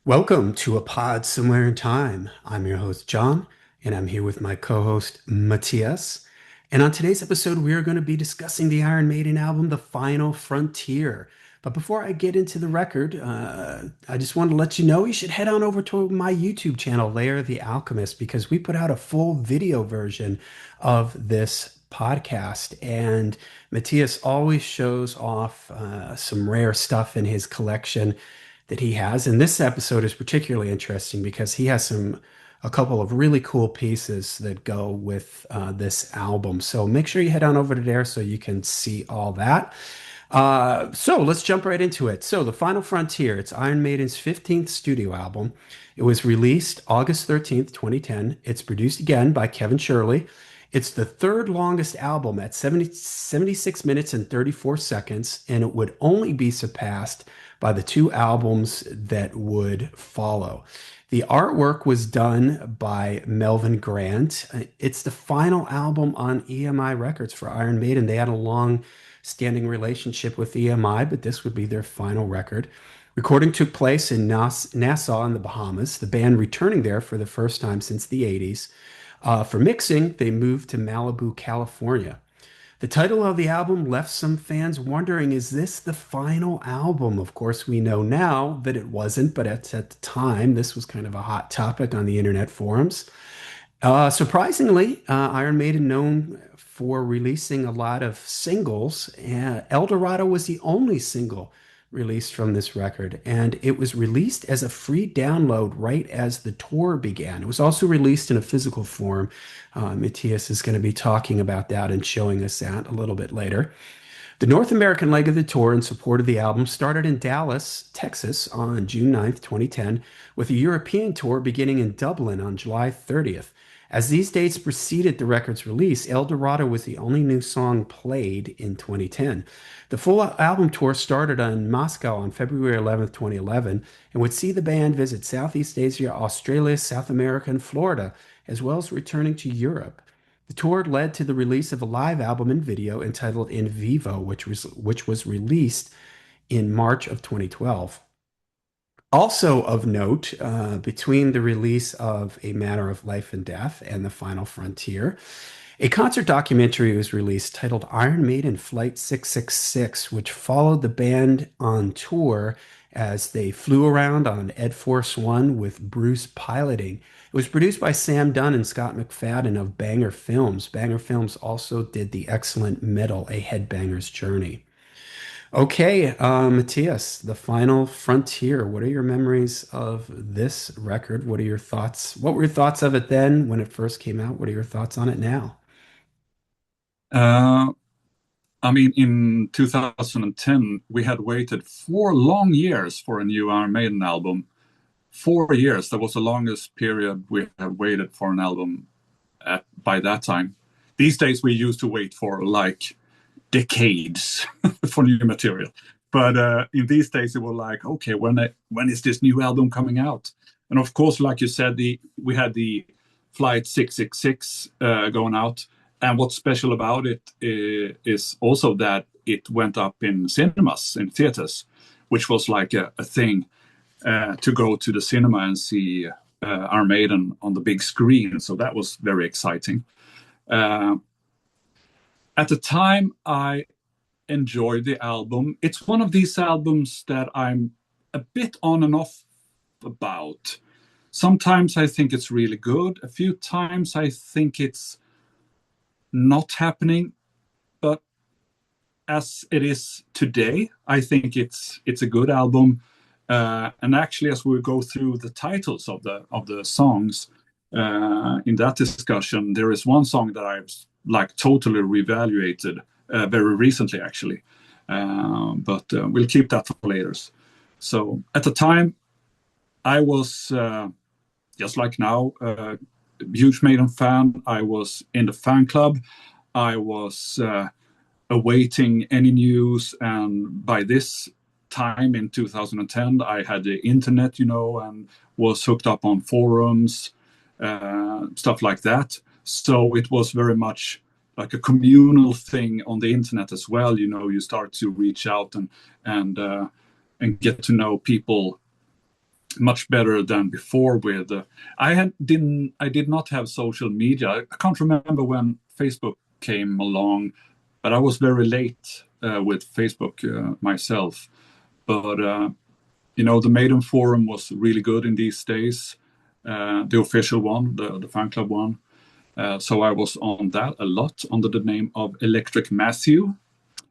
Welcome to a pod somewhere in time. I'm your host, John, and I'm here with my co-host, Matthias. And on today's episode, we are going to be discussing the Iron Maiden album, The Final Frontier. But before I get into the record, I just want to let you know you should head on over to my YouTube channel, Lair the Alchemist, because we put out a full video version of this podcast. And Matthias always shows off some rare stuff in his collection that he has. And this episode is particularly interesting because he has a couple of really cool pieces that go with this album. So make sure you head on over to there so you can see all that. So let's jump right into it. So The Final Frontier, it's Iron Maiden's 15th studio album. It was released August 13th, 2010. It's produced again by Kevin Shirley. It's the third longest album at 76 minutes and 34 seconds, and it would only be surpassed by the two albums that would follow. The artwork was done by Melvin Grant. It's the final album on EMI Records for Iron Maiden. They had a long standing relationship with EMI, but this would be their final record. Recording took place in Nassau in the Bahamas, the band returning there for the first time since the 80s. For mixing, they moved to Malibu, California. The title of the album left some fans wondering, is this the final album? Of course, we know now that it wasn't, but at the time, this was kind of a hot topic on the internet forums. Surprisingly, Iron Maiden, known for releasing a lot of singles, El Dorado was the only single released from this record, and it was released as a free download right as the tour began. It was also released in a physical form. Matthias is going to be talking about that and showing us that a little bit later. The North American leg of the tour in support of the album started in Dallas, Texas on June 9th, 2010, with a European tour beginning in Dublin on July 30th. As these dates preceded the record's release, El Dorado was the only new song played in 2010. The full album tour started in Moscow on February 11th, 2011, and would see the band visit Southeast Asia, Australia, South America, and Florida, as well as returning to Europe. The tour led to the release of a live album and video entitled In Vivo, which was released in March of 2012. Also of note, between the release of A Matter of Life and Death and The Final Frontier, a concert documentary was released titled Iron Maiden Flight 666, which followed the band on tour as they flew around on Ed Force One with Bruce piloting. It was produced by Sam Dunn and Scott McFadden of Banger Films. Banger Films also did the excellent Metal, A Headbanger's Journey. Okay, Matthias, The Final Frontier. What are your memories of this record? What are your thoughts? What were your thoughts of it then when it first came out? What are your thoughts on it now? Uh, I mean, in 2010, we had waited 4 long years for a new Iron Maiden album. 4 years. That was the longest period we have waited for an album by that time. These days, we used to wait for like decades for new material. But in these days, it was like, okay, when is this new album coming out? And of course, like you said, we had the Flight 666 going out. And what's special about it is also that it went up in cinemas, in theaters, which was like a thing to go to the cinema and see Iron Maiden on the big screen. So that was very exciting. Uh, at the time, I enjoyed the album. It's one of these albums that I'm a bit on and off about. Sometimes I think it's really good. A few times I think it's not happening, but as it is today, I think it's a good album. And actually, as we go through the titles of the songs in that discussion, there is one song that I've like totally reevaluated very recently, actually. But we'll keep that for later. So at the time, I was just like now. Huge Maiden fan. I was in the fan club. I was awaiting any news, and by this time in 2010, I had the internet, and was hooked up on forums, stuff like that. So it was very much like a communal thing on the internet as well. You start to reach out and get to know people much better than before. With I did not have social media. I can't remember when Facebook came along, but I was very late with Facebook myself. But the Maiden forum was really good in these days, the official one, the fan club one. So I was on that a lot under the name of Electric Matthew,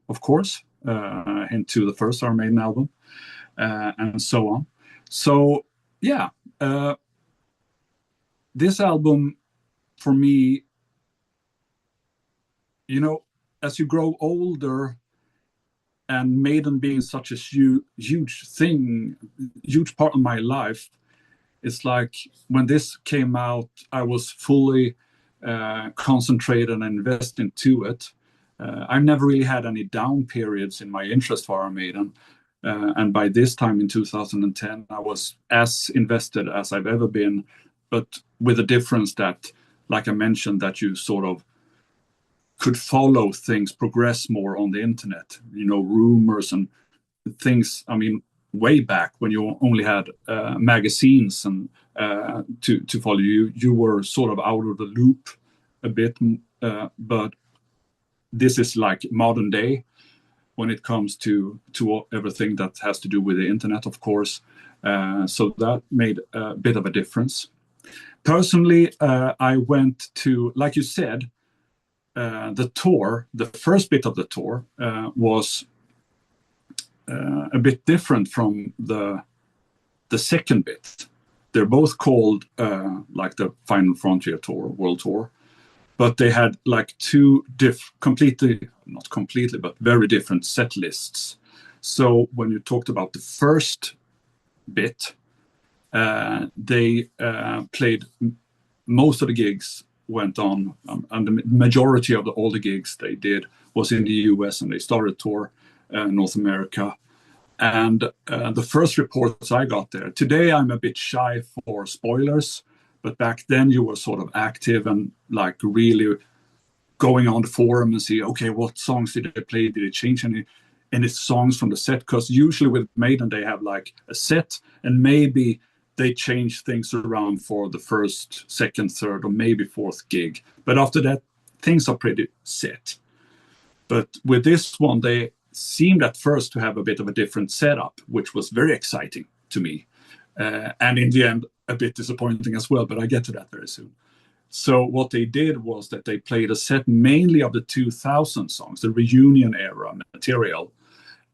of course, into the first Iron Maiden album, and so on. So yeah, uh, this album for me, you know, as you grow older, and Maiden being such a huge thing, huge part of my life, it's like when this came out, I was fully concentrated and invested into it. I've never really had any down periods in my interest for Iron Maiden. And by this time in 2010, I was as invested as I've ever been, but with a difference that, like I mentioned, that you sort of could follow things progress more on the internet, rumors and things. I mean, way back when you only had magazines and to follow you were sort of out of the loop a bit. But this is like modern day when it comes to everything that has to do with the internet, of course. So that made a bit of a difference. Personally, I went to, like you said, the tour. The first bit of the tour was a bit different from the second bit. They're both called like the Final Frontier Tour, World Tour, but they had like two completely, not completely, but very different set lists. So when you talked about the first bit, they played most of the gigs went on, and the majority of all the gigs they did was in the US, and they started tour North America. And the first reports I got there, today I'm a bit shy for spoilers, but back then you were sort of active and like really going on the forum and see, okay, what songs did they play? Did they change any songs from the set? Because usually with Maiden, they have like a set and maybe they change things around for the first, second, third, or maybe fourth gig. But after that, things are pretty set. But with this one, they seemed at first to have a bit of a different setup, which was very exciting to me. And in the end, a bit disappointing as well, but I get to that very soon. So what they did was that they played a set mainly of the 2000 songs, the reunion era material.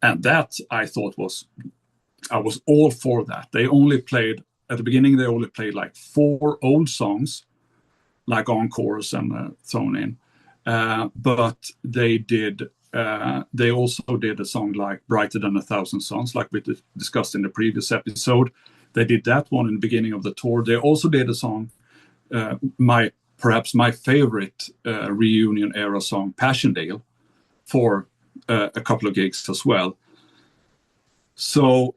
And that I thought I was all for that. They only played, at the beginning, they only played like 4 old songs, like encores and thrown in. But they also did a song like Brighter Than a Thousand Suns, like we discussed in the previous episode. They did that one in the beginning of the tour. They also did a song, perhaps my favorite reunion era song, Passchendaele, for a couple of gigs as well. So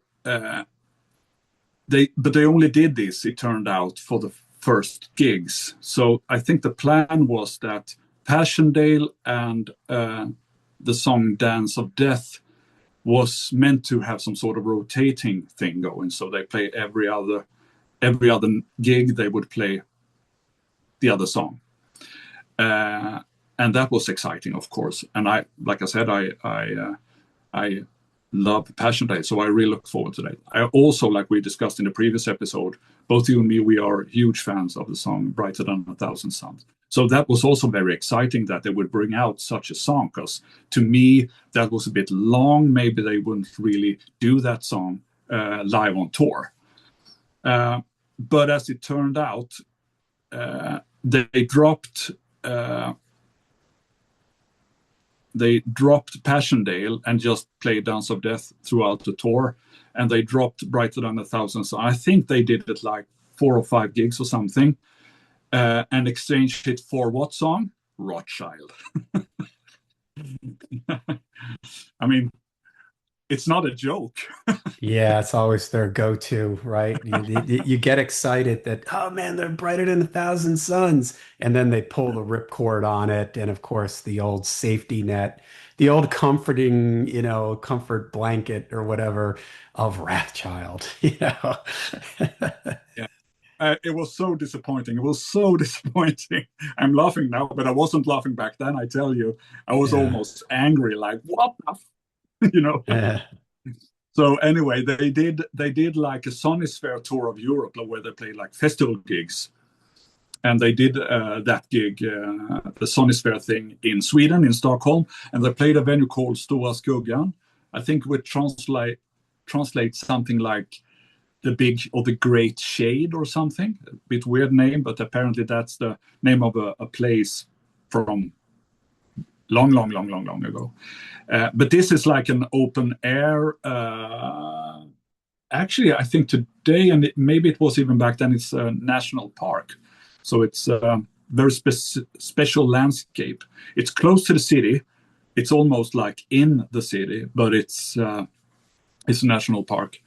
they only did this, it turned out, for the first gigs. So I think the plan was that Passchendaele and the song Dance of Death was meant to have some sort of rotating thing going. So they play every other gig, they would play the other song. And that was exciting, of course. And like I said, I love Passchendaele, so I really look forward to that. I also, like we discussed in the previous episode, both you and me, we are huge fans of the song Brighter Than a Thousand Suns. So that was also very exciting that they would bring out such a song, because to me, that was a bit long. Maybe they wouldn't really do that song live on tour. But as it turned out, they dropped Passchendaele and just played Dance of Death throughout the tour, and they dropped Brighter Than a Thousand Suns. I think they did it like 4 or 5 gigs or something, and exchanged it for what song? Rothschild. I mean, it's not a joke. Yeah, it's always their go-to, right? You get excited that, oh man, they're brighter than a thousand suns. And then they pull the ripcord on it. And of course, the old safety net, the old comforting, comfort blanket or whatever of Wrathchild, you know. Yeah. It was so disappointing. It was so disappointing. I'm laughing now, but I wasn't laughing back then. I tell you, I was Yeah. almost angry, like what the, you know. Yeah. So anyway, they did like a Sonisphere tour of Europe where they played like festival gigs, and they did that gig, the Sonisphere thing in Sweden, in Stockholm, and they played a venue called Stora Skuggan. I think we translate something like the big or the great shade or something. A bit weird name, but apparently that's the name of a place from long, long, long, long, long ago. But this is like an open air. Actually, I think today, and maybe it was even back then, it's a national park. So it's a very special landscape. It's close to the city. It's almost like in the city, but it's a national park.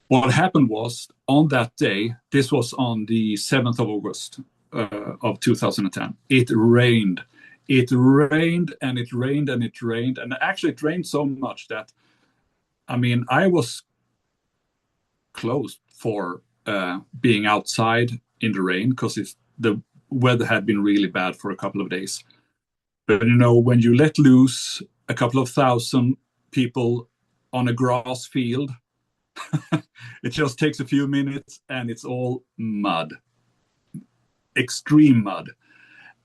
What happened was on that day, this was on the 7th of August of 2010, it rained. It rained and it rained and it rained. And actually, it rained so much that, I mean, I was closed for being outside in the rain because the weather had been really bad for a couple of days. But when you let loose a couple of thousand people on a grass field, it just takes a few minutes and it's all mud, extreme mud.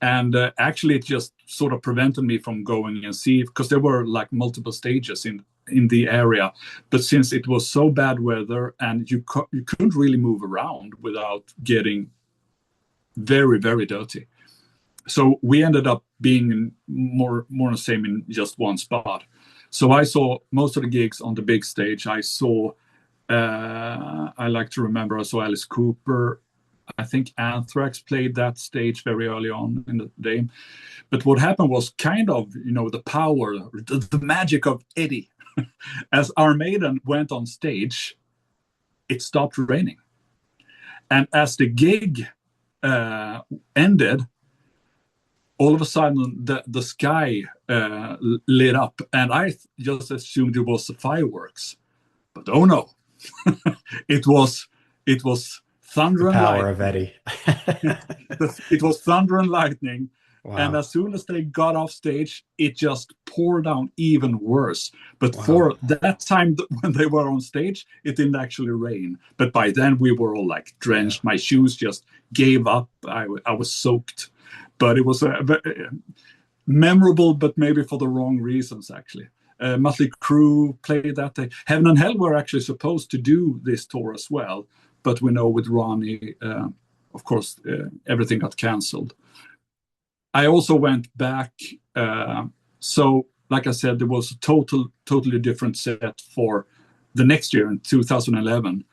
And actually, it just sort of prevented me from going and see, because there were like multiple stages in the area. But since it was so bad weather and you couldn't really move around without getting very, very dirty. So we ended up being more the same in just one spot. So I saw most of the gigs on the big stage. I like to remember I saw Alice Cooper. I think Anthrax played that stage very early on in the day. But what happened was kind of, the power, the magic of Eddie. As Iron Maiden went on stage, it stopped raining. And as the gig ended, all of a sudden the sky lit up. And I just assumed it was fireworks. But oh no, it was The thunder and power of lightning. Eddie. It was thunder and lightning. And Wow. as soon as they got off stage, it just poured down even worse. But Wow. for that time when they were on stage, it didn't actually rain. But by then we were all like Yeah. drenched. My shoes just gave up. I was soaked. But it was memorable, but maybe for the wrong reasons, actually. Mötley Crüe played that day. Heaven and Hell were actually supposed to do this tour as well. But we know with Ronnie, of course, everything got cancelled. I also went back. So, like I said, there was a totally different set for the next year in 2011.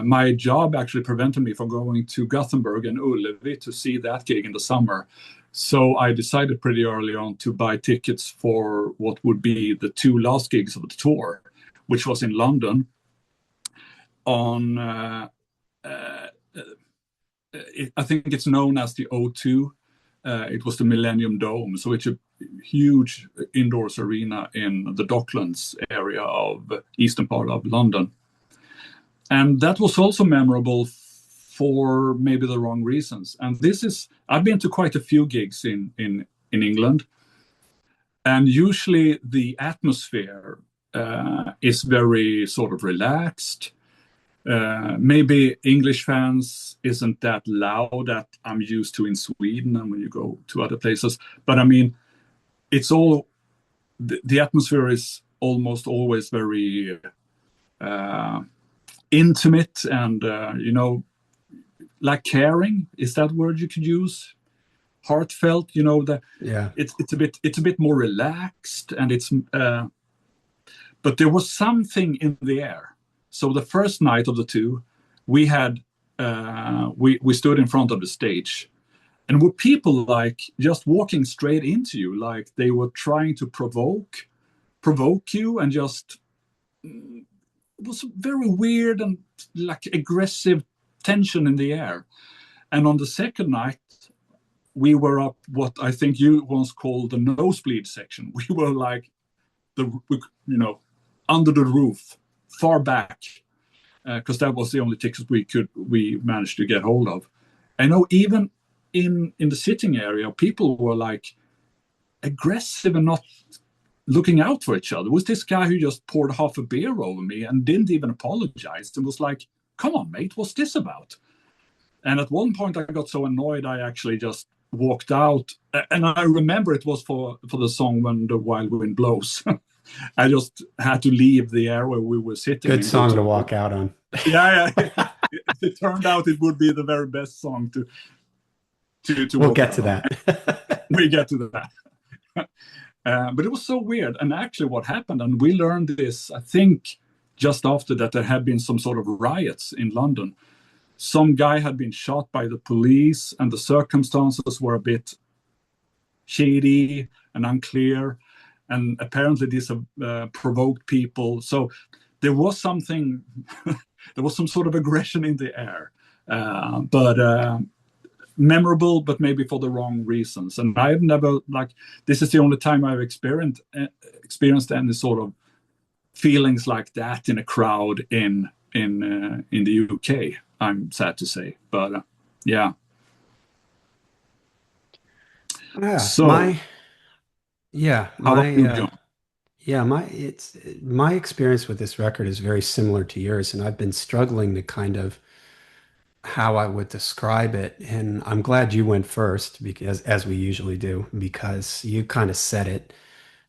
My job actually prevented me from going to Gothenburg and Ullevi to see that gig in the summer. So I decided pretty early on to buy tickets for what would be the two last gigs of the tour, which was in London on, I think it's known as the O2. It was the Millennium Dome. So it's a huge indoors arena in the Docklands area of eastern part of London. And that was also memorable for maybe the wrong reasons. And I've been to quite a few gigs in England. And usually the atmosphere is very sort of relaxed. Maybe English fans isn't that loud that I'm used to in Sweden and when you go to other places. But I mean, it's all the atmosphere is almost always very intimate and like caring. Is that word you could use? Heartfelt. That Yeah. it's a bit more relaxed and but there was something in the air. So the first night of the two, we had we stood in front of the stage, and were people like just walking straight into you, like they were trying to provoke you, and just it was very weird and like aggressive tension in the air. And on the second night, we were up what I think you once called the nosebleed section. We were like you know, under the roof, far back, because that was the only tickets we managed to get hold of. I know even in the sitting area, people were like aggressive and not looking out for each other. It was this guy who just poured half a beer over me and didn't even apologize and was like, "Come on, mate, what's this about?" And at one point, I got so annoyed, I actually just walked out. And I remember it was for the song "When the Wild Wind Blows." I just had to leave the area we were sitting Good and go song to to the. walk out on. Yeah, yeah. It turned out it would be the very best song to We'll walk get out to on. that. We get to that. But it was so weird. And actually, what happened, and we learned this, I think, just after that, there had been some sort of riots in London. Some guy had been shot by the police, and the circumstances were a bit shady and unclear. And apparently, this provoked people. So there was something, there was some sort of aggression in the air. But memorable, but maybe for the wrong reasons. And I've never like this is the only time I've experienced any sort of feelings like that in a crowd in the UK. I'm sad to say, but yeah. Yeah, So how about you, John? my experience with this record is very similar to yours, and I've been struggling to kind of how I would describe it. And I'm glad you went first because, as we usually do, because you kind of said it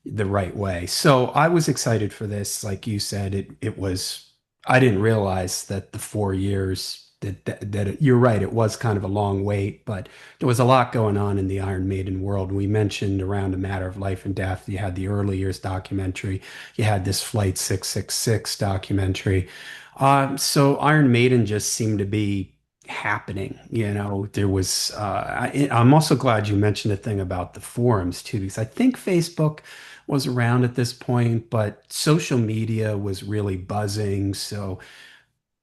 the right way. So I was excited for this. Like you said, it was, I didn't realize that the 4 years you're right, it was kind of a long wait, but there was a lot going on in the Iron Maiden world. We mentioned around A Matter of Life and Death, you had the early years documentary, you had this Flight 666 documentary. So Iron Maiden just seemed to be happening. There was, I'm also glad you mentioned the thing about the forums too, because I think Facebook was around at this point, but social media was really buzzing. So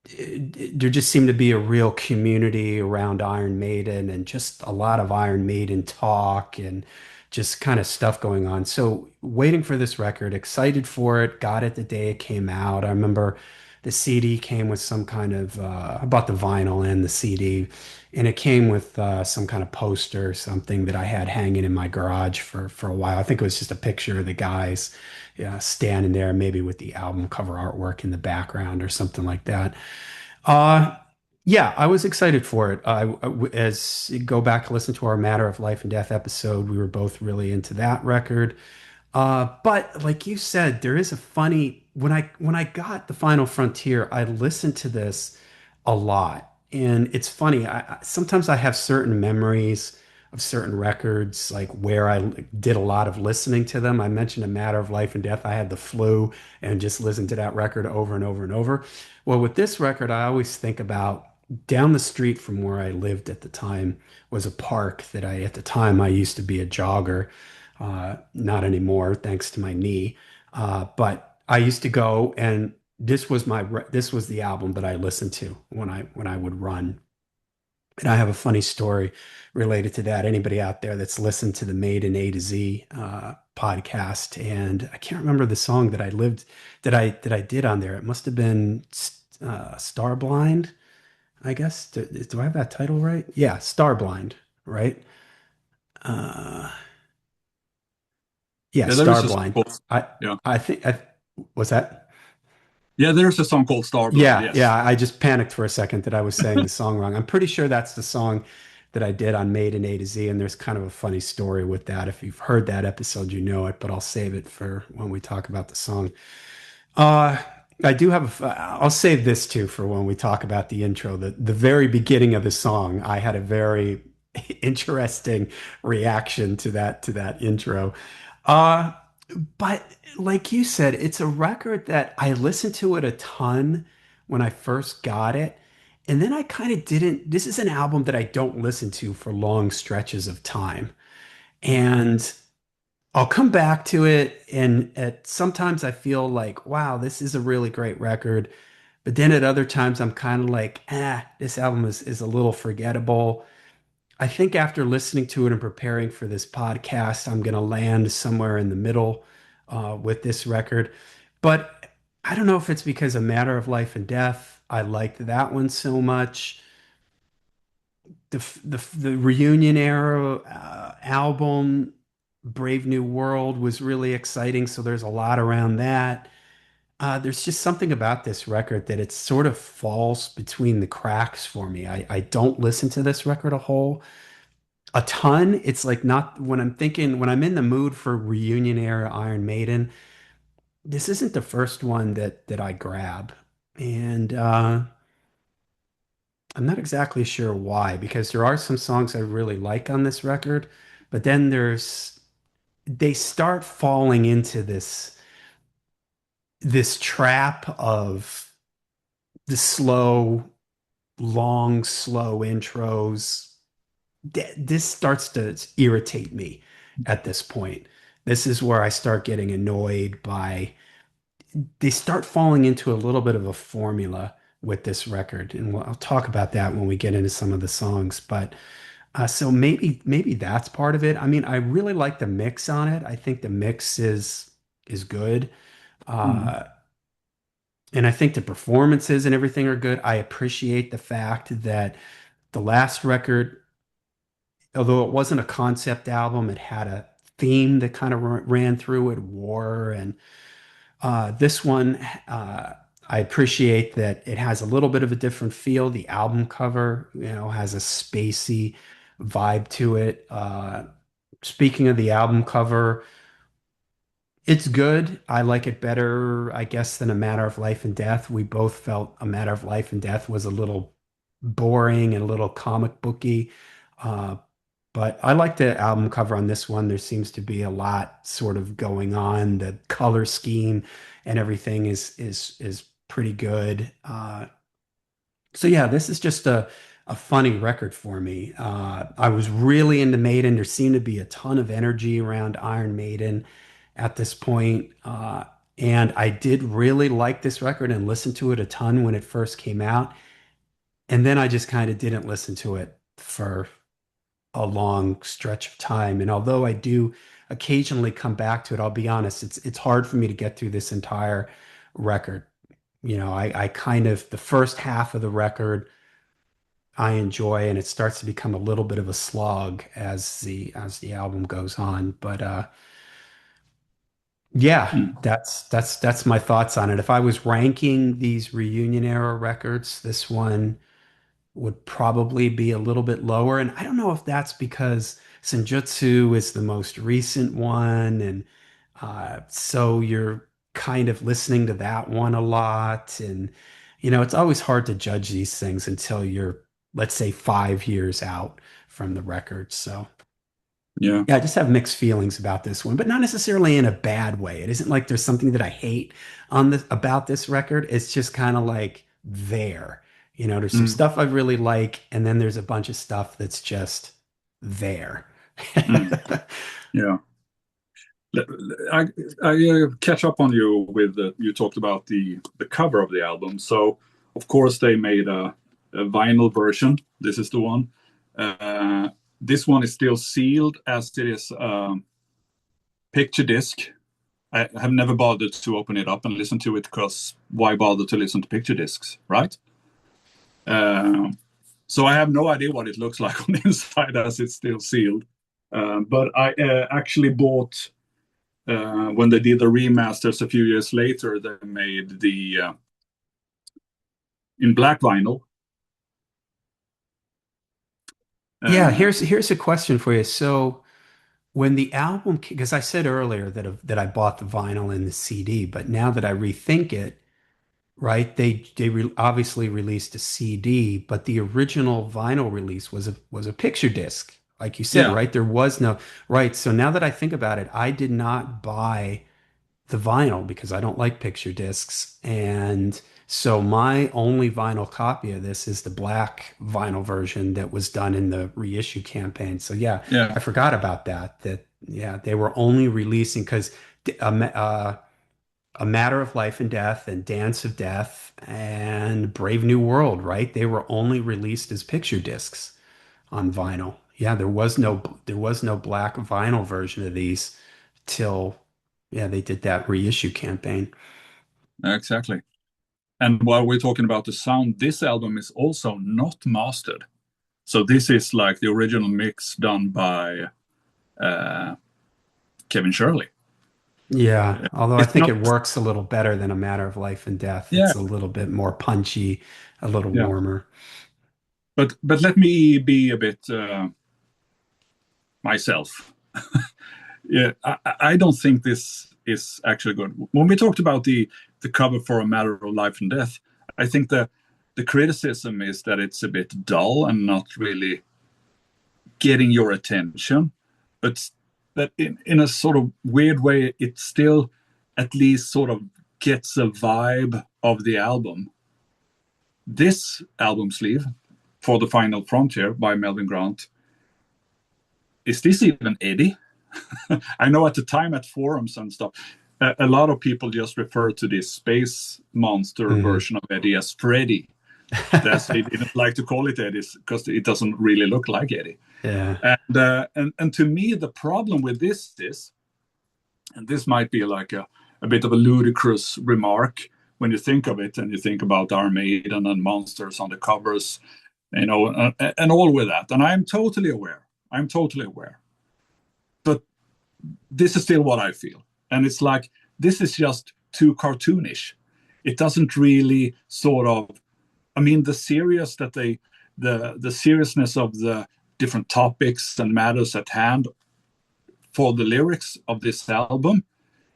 there just seemed to be a real community around Iron Maiden and just a lot of Iron Maiden talk and just kind of stuff going on. So waiting for this record, excited for it, got it the day it came out. I remember the CD came with some kind of, I bought the vinyl and the CD, and it came with some kind of poster or something that I had hanging in my garage for a while. I think it was just a picture of the guys, yeah, standing there, maybe with the album cover artwork in the background or something like that. Uh, yeah, I was excited for it. As you go back and listen to our Matter of Life and Death episode, we were both really into that record. But like you said, there is a funny when I got the Final Frontier, I listened to this a lot, and it's funny. Sometimes I have certain memories of certain records, like where I did a lot of listening to them. I mentioned A Matter of Life and Death. I had the flu and just listened to that record over and over and over. Well, with this record, I always think about down the street from where I lived at the time was a park that at the time, I used to be a jogger. Not anymore, thanks to my knee. But I used to go, and this was the album that I listened to when I would run. And I have a funny story related to that. Anybody out there that's listened to the Maiden A to Z podcast, and I can't remember the song that I did on there. It must have been Starblind, I guess. Do I have that title right? Yeah, Starblind, right? Uh, yeah, Yeah, there is a song Starblind. called, I yeah. I think I was that. Yeah, there's a song called Starblind, Yeah, yes. I just panicked for a second that I was saying the song wrong. I'm pretty sure that's the song that I did on Maiden A to Z, and there's kind of a funny story with that. If you've heard that episode, you know it, but I'll save it for when we talk about the song. Uh, I do have I'll save this too for when we talk about the intro. The very beginning of the song, I had a very interesting reaction to that intro. Uh, but like you said, it's a record that I listened to it a ton when I first got it. And then I kind of didn't. This is an album that I don't listen to for long stretches of time. And I'll come back to it. And sometimes I feel like, wow, this is a really great record. But then at other times, I'm kind of like, this album is a little forgettable. I think after listening to it and preparing for this podcast, I'm going to land somewhere in the middle with this record. But I don't know if it's because A Matter of Life and Death, I liked that one so much. The reunion era album, Brave New World, was really exciting. So there's a lot around that. There's just something about this record that it sort of falls between the cracks for me. I don't listen to this record a ton. It's like not when I'm thinking, when I'm in the mood for reunion era Iron Maiden, this isn't the first one that I grab. And I'm not exactly sure why, because there are some songs I really like on this record, but then they start falling into this trap of the slow intros. This starts to irritate me at this point. This is where I start getting annoyed by they start falling into a little bit of a formula with this record, and I'll talk about that when we get into some of the songs. But so maybe that's part of it. I mean, I really like the mix on it. I think the mix is good. Mm. Uh, and I think the performances and everything are good. I appreciate the fact that the last record, although it wasn't a concept album, it had a theme that kind of ran through it, war. And this one, I appreciate that it has a little bit of a different feel. The album cover, has a spacey vibe to it. Speaking of the album cover, it's good. I like it better, I guess, than A Matter of Life and Death. We both felt A Matter of Life and Death was a little boring and a little comic booky. Uh, but I like the album cover on this one. There seems to be a lot sort of going on. The color scheme and everything is pretty good. So yeah, this is just a funny record for me. I was really into Maiden. There seemed to be a ton of energy around Iron Maiden at this point. And I did really like this record and listen to it a ton when it first came out. And then I just kind of didn't listen to it for a long stretch of time. And although I do occasionally come back to it, I'll be honest, it's hard for me to get through this entire record. I kind of the first half of the record I enjoy, and it starts to become a little bit of a slog as the album goes on. But yeah, Mm. that's my thoughts on it. If I was ranking these reunion era records, this one would probably be a little bit lower. And I don't know if that's because Senjutsu is the most recent one, and so you're kind of listening to that one a lot. And it's always hard to judge these things until you're, let's say, 5 years out from the record. So Yeah. yeah, I just have mixed feelings about this one, but not necessarily in a bad way. It isn't like there's something that I hate on this about this record. It's just kind of like there. There's some Mm. stuff I really like, and then there's a bunch of stuff that's just there. Mm. Yeah. I, catch up on you with you talked about the cover of the album. So of course they made a vinyl version. This is the one. Uh, this one is still sealed as it is picture disc. I have never bothered to open it up and listen to it because why bother to listen to picture discs, right? Uh, so I have no idea what it looks like on the inside as it's still sealed. But I actually bought when they did the remasters a few years later. They made the in black vinyl. Yeah, Uh, here's a question for you. So when the album, because I said earlier that I bought the vinyl and the CD, but now that I rethink it, right? They obviously released a CD, but the original vinyl release was a picture disc, like you said, yeah, right? There was no right. So now that I think about it, I did not buy the vinyl because I don't like picture discs, and so my only vinyl copy of this is the black vinyl version that was done in the reissue campaign. So yeah, yeah, I forgot about that. That yeah, they were only releasing because. A Matter of Life and Death and Dance of Death and Brave New World, right? They were only released as picture discs on vinyl. Yeah, there was no black vinyl version of these till yeah, they did that reissue campaign. Exactly. And while we're talking about the sound, this album is also not mastered. So this is like the original mix done by uh, Kevin Shirley. Yeah, although I It's think not, it works a little better than A Matter of Life and Death. yeah, It's a little bit more punchy, a little yeah. warmer. But let me be a bit myself. Yeah, I don't think this is actually good. When we talked about the cover for A Matter of Life and Death, I think the criticism is that it's a bit dull and not really getting your attention, but that in a sort of weird way, it still at least sort of gets a vibe of the album. This album sleeve for The Final Frontier by Melvin Grant, is this even Eddie? I know at the time at forums and stuff, a lot of people just refer to this space monster Hmm. version of Eddie as Freddy. That's they didn't like to call it Eddie because it doesn't really look like Eddie. Yeah. And to me, the problem with this is, and this might be like a bit of a ludicrous remark when you think of it, and you think about Iron Maiden and monsters on the covers, and all with that. And I'm totally aware. I'm totally aware. But this is still what I feel. And it's like, this is just too cartoonish. It doesn't really sort of, I mean, the seriousness of the different topics and matters at hand for the lyrics of this album,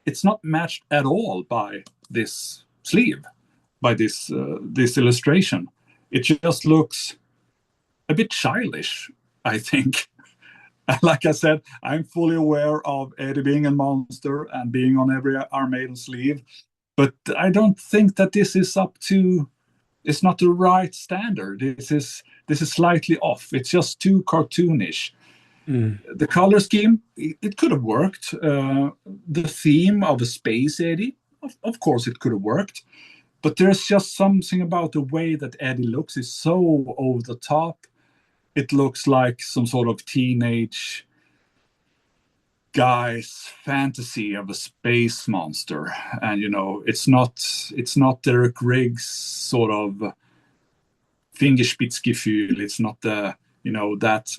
it's not matched at all by this sleeve, by this illustration. It just looks a bit childish, I think. Like I said, I'm fully aware of Eddie being a monster and being on every Iron Maiden sleeve, but I don't think that this is up to. It's not the right standard. This is slightly off. It's just too cartoonish. Mm. The color scheme, it could have worked. The theme of a space Eddie, of course, it could have worked. But there's just something about the way that Eddie looks is so over the top. It looks like some sort of teenage guy's fantasy of a space monster, and it's not Derek Riggs sort of fingerspitzgefühl. It's not that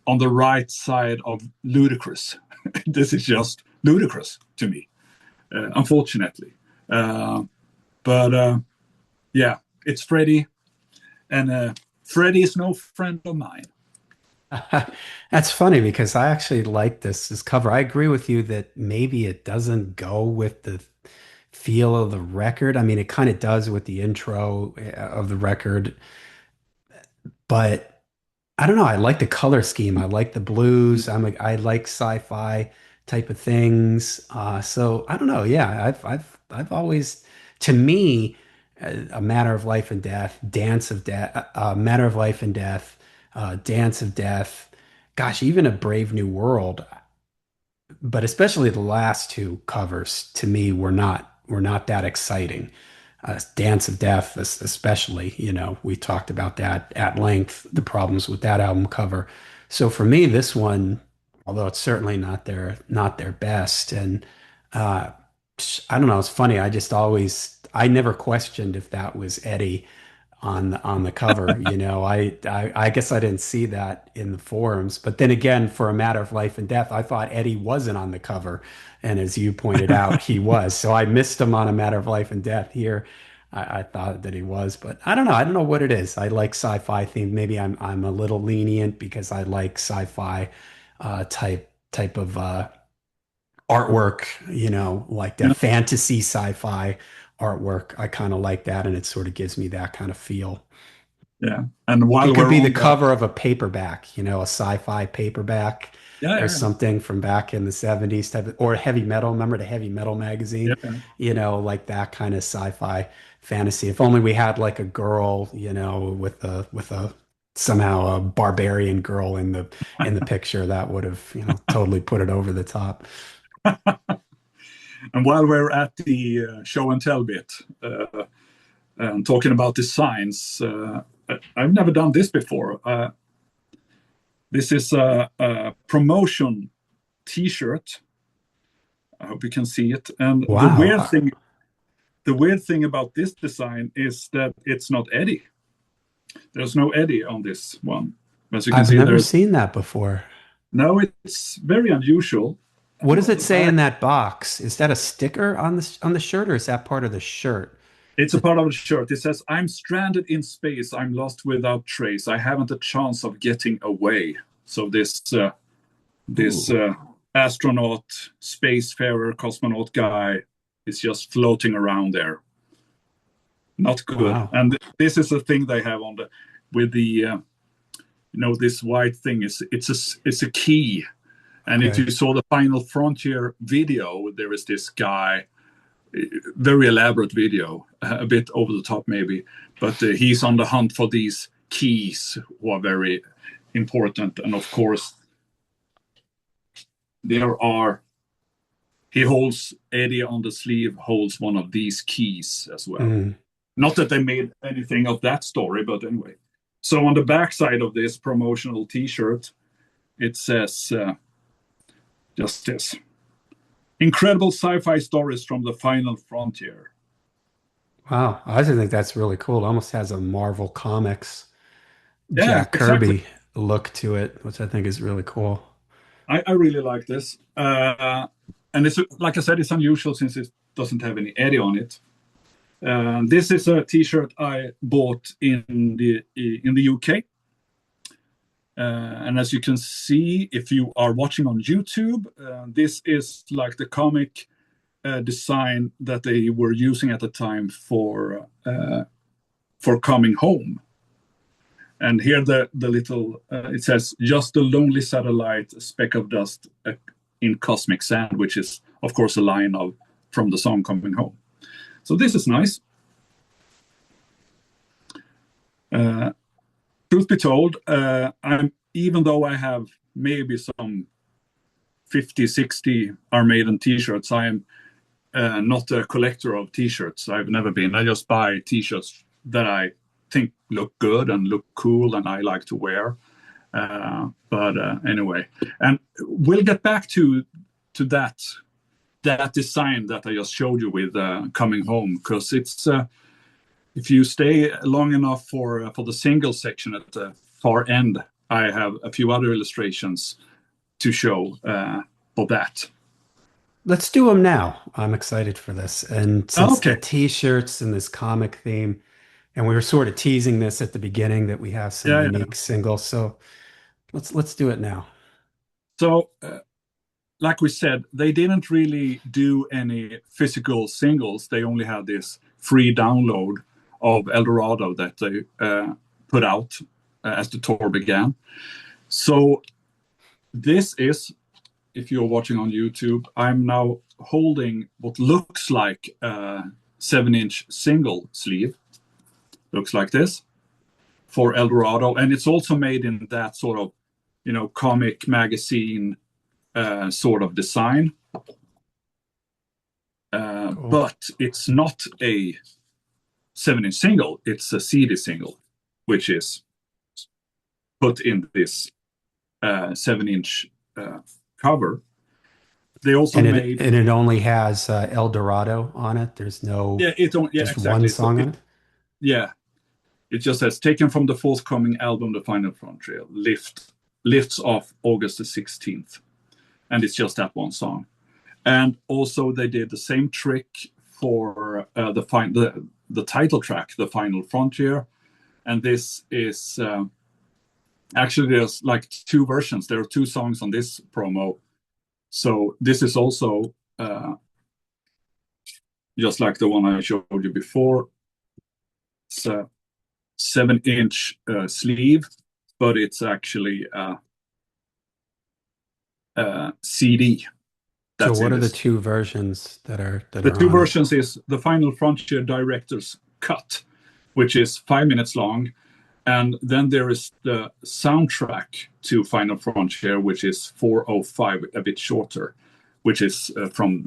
on the right side of ludicrous. This is just ludicrous to me, unfortunately. But yeah, it's Freddie, and Freddie is no friend of mine. That's funny because I actually like this cover. I agree with you that maybe it doesn't go with the feel of the record. I mean, it kind of does with the intro of the record, but I don't know. I like the color scheme. I like the blues. I like sci-fi type of things. So I don't know. Yeah, I've always, to me, a matter of life and death, dance of death, matter of life and death, dance of death. Gosh, even a Brave New World, but especially the last two covers to me were not that exciting. Dance of Death, especially, we talked about that at length, the problems with that album cover. So for me, this one, although it's certainly not their best, and uh, I don't know, it's funny. I never questioned if that was Eddie on the cover. I guess I didn't see that in the forums. But then again, for A Matter of Life and Death, I thought Eddie wasn't on the cover, and as you pointed out, he was. So I missed him on A Matter of Life and Death. Here, I thought that he was, but I don't know. I don't know what it is. I like sci-fi theme. Maybe I'm a little lenient because I like sci-fi type of artwork, like that Yeah, fantasy sci-fi artwork. I kind of like that, and it sort of gives me that kind of feel. yeah. And It while could we're be the on that, cover of a paperback, a sci-fi paperback yeah, or yeah, something from back in the 70s type of, or heavy metal. Remember the heavy metal yeah, magazine? yeah. Like that kind of sci-fi fantasy. If only we had like a girl, with a somehow a barbarian girl in the picture, that would have, totally put it over the top. And while we're at the show and tell bit, and talking about designs, I've never done this before. This is a promotion T-shirt. I hope you can see it. And Wow. the weird thing about this design is that it's not Eddie. There's no Eddie on this one. As you can I've see, never there's seen that before. no. It's very unusual. What And does on it the say back, in that box? Is that a sticker on the shirt, or is that part of the shirt? it's a The, part of the shirt. It says, "I'm stranded in space. I'm lost without trace. I haven't a chance of getting away." So this ooh, astronaut, spacefarer, cosmonaut guy is just floating around there. Not good. wow. And this is the thing they have on the with the this white thing is it's a key. And if Okay. you saw the Final Frontier video, there is this guy, very elaborate video, a bit over the top maybe, but he's on the hunt for these keys who are very important. And of course, there are he holds Eddie on the sleeve holds one of these keys as well. Mm. Not that they made anything of that story, but anyway. So on the back side of this promotional T-shirt, it says just this: incredible sci-fi stories from the final frontier. Wow. I just think that's really cool. It almost has a Marvel Comics Yeah, Jack exactly. Kirby look to it, which I think is really cool. I really like this. And it's like I said, it's unusual since it doesn't have any Eddie on it. This is a T-shirt I bought in the UK. And as you can see, if you are watching on YouTube, this is like the comic design that they were using at the time for coming home. And here the little it says just a lonely satellite, a speck of dust in cosmic sand, which is of course a line of from the song Coming Home. So this is nice. Uh, Truth be told, I'm even though I have maybe some 50, 60 Iron Maiden t-shirts, I am not a collector of t-shirts. I've never been. I just buy t-shirts that I think look good and look cool and I like to wear. But anyway, and we'll get back to that design that I just showed you with Coming Home, because it's if you stay long enough for the single section at the far end, I have a few other illustrations to show for that. Let's do them now. I'm excited for this. And since the Okay. t-shirts and this comic theme, and we were sort of teasing this at the beginning that we have some Yeah, yeah. unique singles, so let's do it now. So like we said, they didn't really do any physical singles. They only had this free download of El Dorado that they put out as the tour began. So this is, if you're watching on YouTube, I'm now holding what looks like a 7-inch single sleeve. Looks like this for El Dorado. And it's also made in that sort of, comic magazine sort of design. Cool. But it's not a 7-inch single, it's a CD single, which is put in this 7-inch cover. They also made, And it only has El Dorado on it. There's yeah, no it don't, yeah, just one exactly. So song on it. yeah, it just says taken from the forthcoming album, The Final Frontier, lifts off August the 16th, and it's just that one song. And also they did the same trick for the title track, The Final Frontier, and this is actually there's like two versions. There are two songs on this promo, so this is also just like the one I showed you before. It's a 7-inch sleeve, but it's actually a CD So that's what in are the this. two versions that The are two on it? versions is the Final Frontier Director's Cut, which is 5 minutes long, and then there is the soundtrack to Final Frontier, which is 4:05, a bit shorter, which is from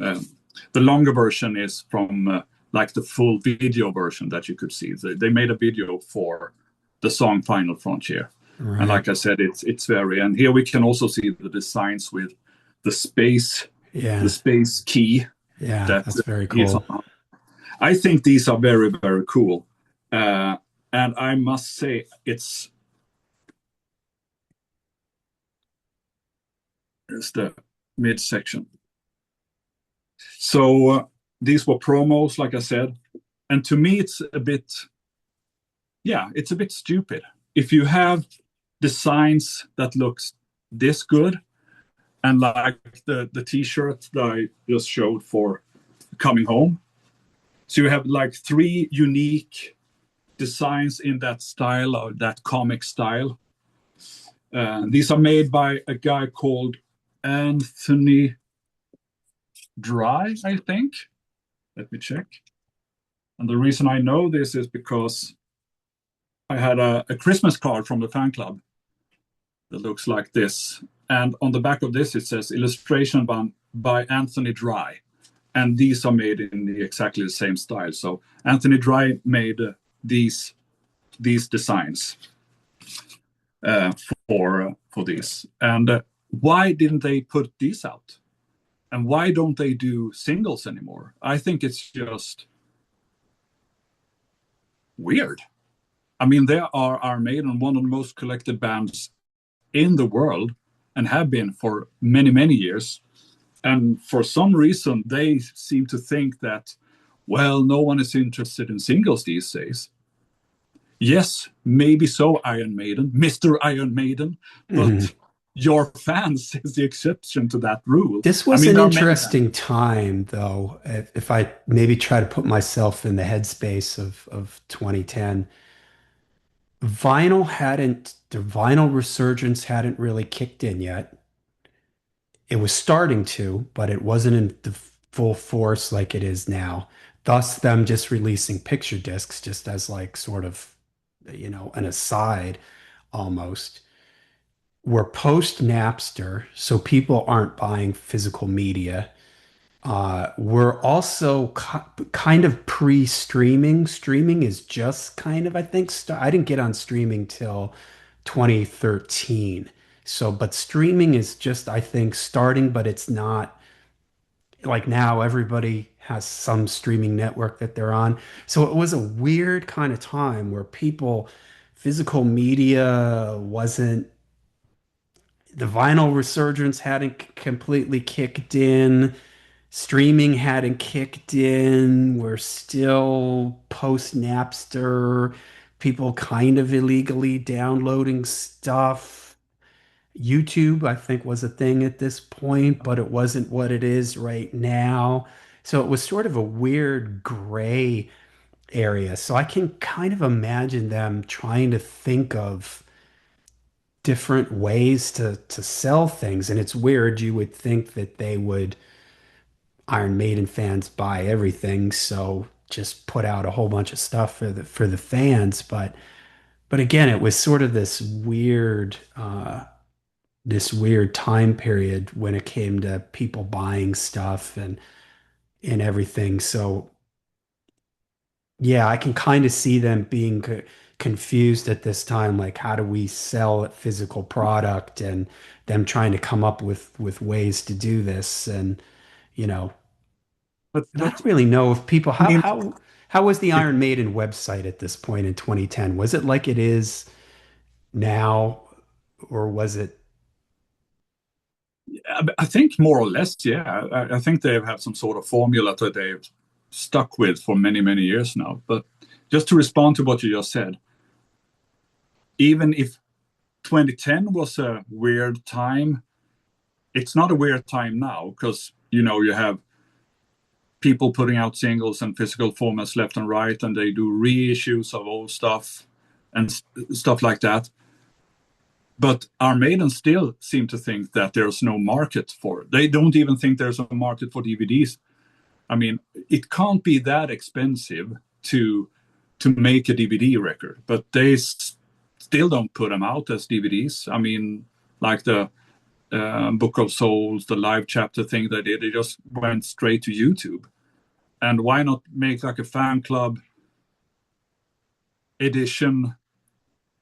the longer version is from like the full video version that you could see. They made a video for the song Final Frontier. And Right. like I said, it's very. And here we can also see the designs with the space, the Yeah. space key Yeah. that That's very is cool. on. I think these are very, very cool. Uh, and I must say, it's the midsection. So these were promos, like I said, and to me, it's a bit stupid. If you have designs that looks this good, and like the T-shirt that I just showed for coming home, so you have like three unique designs in that style or that comic style. These are made by a guy called Anthony Dry, I think. Let me check. And the reason I know this is because I had a Christmas card from the fan club that looks like this. And on the back of this, it says illustration by Anthony Dry. And these are made in exactly the same style. So Anthony Dry made these designs uh, for these. And why didn't they put these out? And why don't they do singles anymore? I think it's just weird. I mean, they are Iron Maiden, one of the most collected bands in the world, and have been for many, many years. And for some reason, they seem to think that, well, no one is interested in singles these days. Yes, maybe so, Iron Maiden, Mr. Iron Maiden, Mhm. but your fans is the exception to that rule. This I was mean, an there are many bands. interesting time, though. If I maybe try to put myself in the headspace of 2010, the vinyl resurgence hadn't really kicked in yet. It was starting to, but it wasn't in the full force like it is now. Thus, them just releasing picture discs just as like sort of, an aside almost. We're post Napster, so people aren't buying physical media. We're also kind of pre-streaming. Streaming is just kind of, I think, I didn't get on streaming till 2013. So, but streaming is just, I think, starting, but it's not like now everybody has some streaming network that they're on. So it was a weird kind of time where physical media wasn't, the vinyl resurgence hadn't completely kicked in. Streaming hadn't kicked in. We're still post Napster. People kind of illegally downloading stuff. YouTube, I think, was a thing at this point, but it wasn't what it is right now. So it was sort of a weird gray area. So I can kind of imagine them trying to think of different ways to sell things. And it's weird. You would think that they would Iron Maiden fans buy everything, so just put out a whole bunch of stuff for the fans. But again, it was sort of this weird time period when it came to people buying stuff and everything. So yeah, I can kind of see them being confused at this time, like how do we sell a physical product and them trying to come up with ways to do this and you know and I But don't really know if people I mean, how was the if Iron Maiden website at this point in 2010? Was it like it is now, or was it? I think more or less, yeah. I think they've had some sort of formula that they've stuck with for many, many years now. But just to respond to what you just said, even if 2010 was a weird time, it's not a weird time now because you have people putting out singles and physical formats left and right, and they do reissues of old stuff and stuff like that. But our maidens still seem to think that there's no market for it. They don't even think there's a market for DVDs. I mean, it can't be that expensive to make a DVD record, but they still don't put them out as DVDs. I mean, like the Book of Souls, the live chapter thing they did, it just went straight to YouTube. And why not make like a fan club edition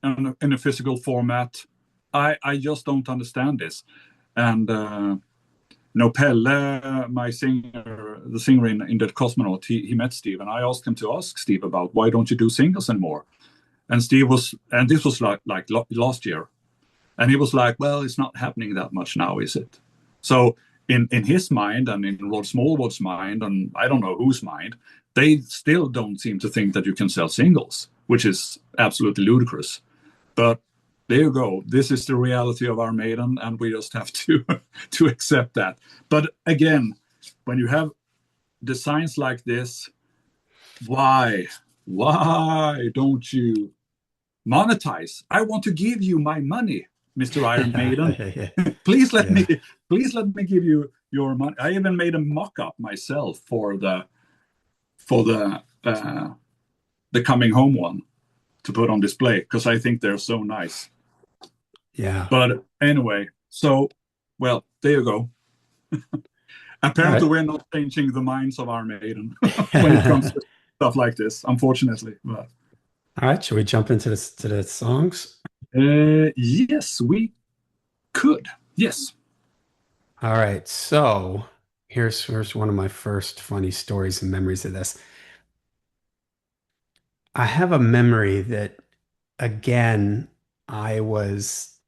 in a physical format. I just don't understand this. And Pelle, my singer, the singer in Dead Kosmonaut, he met Steve, and I asked him to ask Steve about why don't you do singles anymore? And Steve was, and this was like last year, and he was like, well, it's not happening that much now, is it? So in his mind and in Rod Smallwood's mind, and I don't know whose mind, they still don't seem to think that you can sell singles, which is absolutely ludicrous. But there you go. This is the reality of our Maiden, and we just have to to accept that. But again, when you have designs like this, why don't you monetize? I want to give you my money, Mr. Iron Maiden. Yeah, please let me yeah, please let me give you your money. I even made a mock-up myself for the coming home one to put on display because I think they're so nice. yeah. But anyway, so well, there you go. All Apparently, right. we're not changing the minds of our maiden when it comes to stuff like this, unfortunately. But All right, should we jump into this to the songs? yes, we could. Yes. All right, so here's one of my first funny stories and memories of this. I have a memory that again, I was